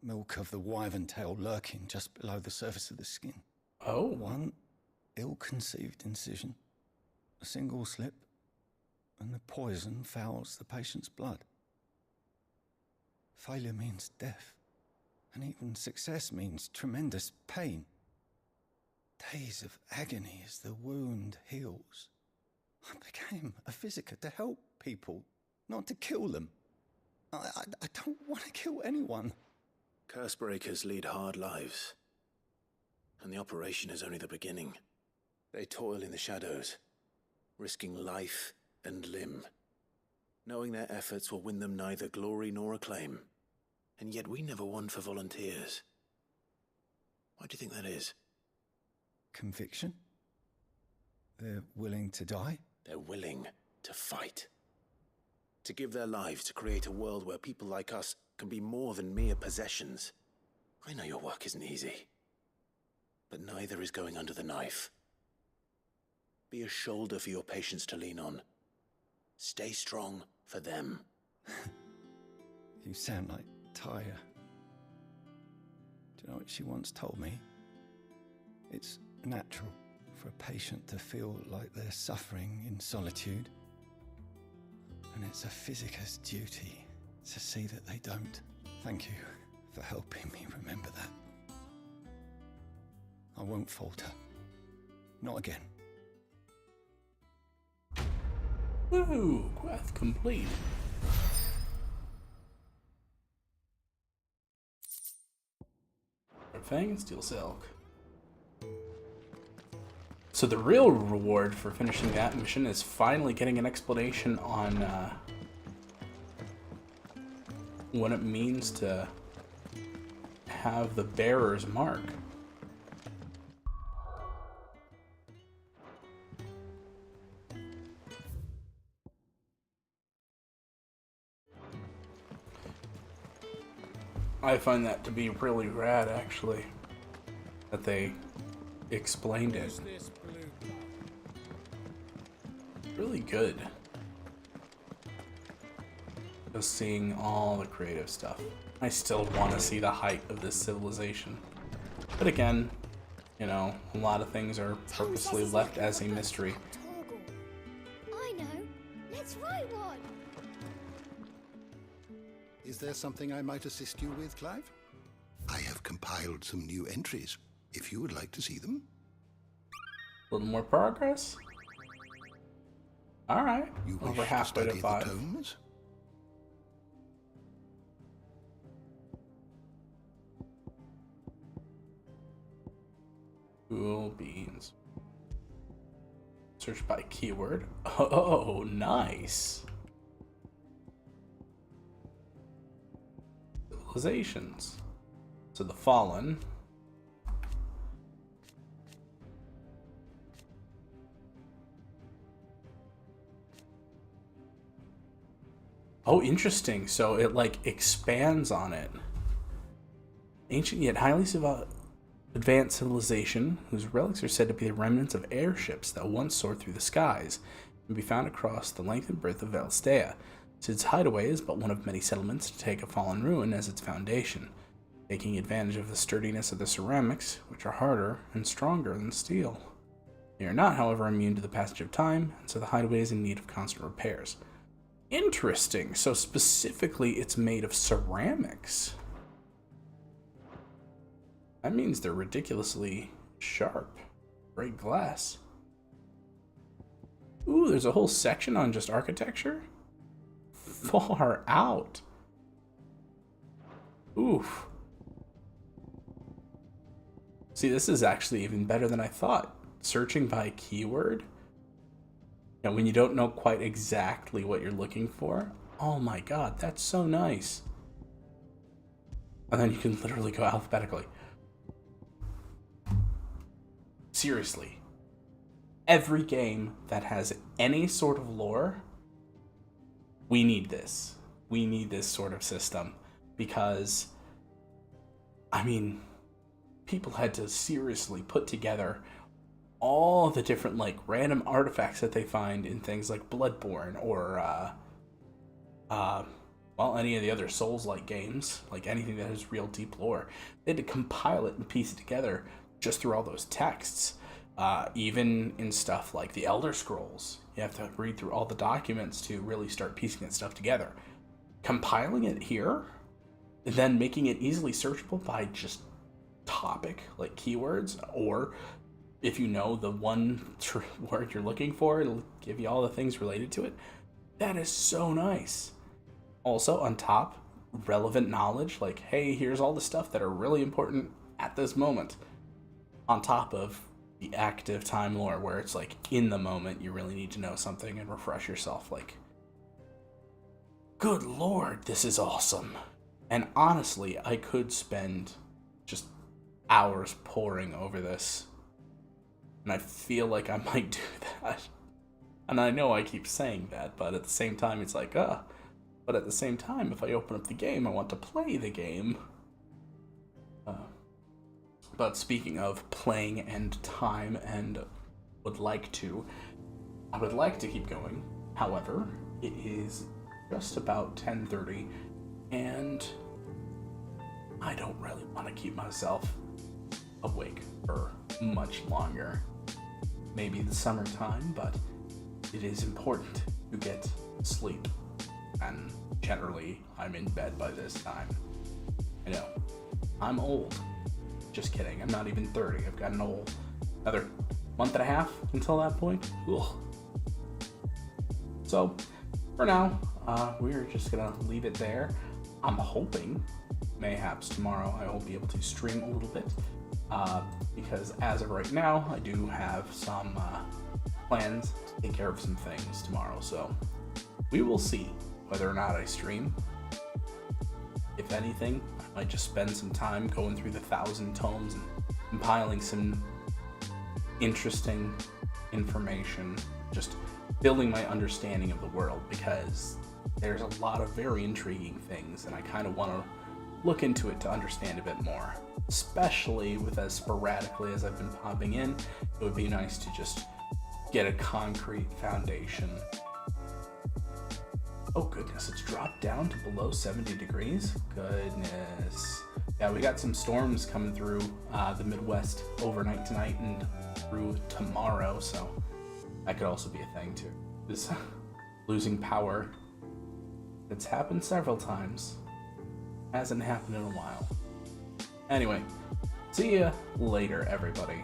Milk of the wyvern tail lurking just below the surface of the skin. Oh. One ill-conceived incision, a single slip, and the poison fouls the patient's blood. Failure means death, and even success means tremendous pain. Days of agony as the wound heals. I became a physiker to help people, not to kill them. I don't want to kill anyone. Cursebreakers lead hard lives, and the operation is only the beginning. They toil in the shadows, risking life and limb, knowing their efforts will win them neither glory nor acclaim. And yet we never won for volunteers. Why do you think that is? Conviction? They're willing to die? They're willing to fight. To give their lives to create a world where people like us can be more than mere possessions. I know your work isn't easy, but neither is going under the knife. Be a shoulder for your patients to lean on. Stay strong for them. You sound like Tyre. Do you know what she once told me? It's natural for a patient to feel like they're suffering in solitude. And it's a physicer's duty to see that they don't. Thank you for helping me remember that. I won't falter. Not again. Woohoo! Quest complete. Fang and Steel Silk. So the real reward for finishing that mission is finally getting an explanation on what it means to have the bearer's mark. I find that to be really rad, actually, that they explained it. Really good. Just seeing all the creative stuff. I still want to see the height of this civilization. But again, you know, a lot of things are purposely left as a mystery. I know. Let's write one. Is there something I might assist you with, Clive? I have compiled some new entries, if you would like to see them. A little more progress? Alright, over halfway to 5. Tomes? Cool beans. Search by keyword. Oh, nice. Civilizations. So the Fallen. Oh, interesting. So it like expands on it. Ancient yet highly advanced civilization whose relics are said to be the remnants of airships that once soared through the skies and be found across the length and breadth of Valistea. Its hideaway is but one of many settlements to take a fallen ruin as its foundation, taking advantage of the sturdiness of the ceramics, which are harder and stronger than steel. They are not, however, immune to the passage of time, and so the hideaway is in need of constant repairs. Interesting. So specifically, it's made of ceramics. That means they're ridiculously sharp. Great glass. Ooh, there's a whole section on just architecture? Far out. Oof. See, this is actually even better than I thought. Searching by keyword. And when you don't know quite exactly what you're looking for. Oh my god, that's so nice. And then you can literally go alphabetically. Seriously. Every game that has any sort of lore, we need this. We need this sort of system. Because, I mean, people had to seriously put together all the different, like, random artifacts that they find in things like Bloodborne or, well, any of the other Souls-like games, like anything that has real deep lore. They had to compile it and piece it together just through all those texts. Even in stuff like the Elder Scrolls, you have to read through all the documents to really start piecing that stuff together. Compiling it here, and then making it easily searchable by just topic, like keywords, or if you know the one word you're looking for, it'll give you all the things related to it. That is so nice. Also, on top, relevant knowledge, like, hey, here's all the stuff that are really important at this moment. On top of the active time lore, where it's like, in the moment, you really need to know something and refresh yourself, like, good lord, this is awesome. And honestly, I could spend just hours poring over this. And I feel like I might do that. And I know I keep saying that, but at the same time, it's like, But at the same time, if I open up the game, I want to play the game. But speaking of playing and time and I would like to keep going. However, it is just about 10:30, and I don't really want to keep myself awake for much longer. Maybe the summertime, but it is important to get sleep. And generally, I'm in bed by this time. I know. I'm old. Just kidding. I'm not even 30. I've got another month and a half until that point. Ugh. So, for now, we're just gonna leave it there. I'm hoping, mayhaps tomorrow, I will be able to stream a little bit. Because as of right now, I do have some plans to take care of some things tomorrow. So, we will see whether or not I stream. If anything, I might just spend some time going through the 1,000 tomes and compiling some interesting information, just building my understanding of the world, because there's a lot of very intriguing things and I kind of want to look into it to understand a bit more, especially with as sporadically as I've been popping in. It would be nice to just get a concrete foundation. Oh goodness, it's dropped down to below 70 degrees. Goodness. Yeah, we got some storms coming through the Midwest overnight tonight and through tomorrow, so that could also be a thing too. This losing power, it's happened several times. Hasn't happened in a while. Anyway, see ya later, everybody.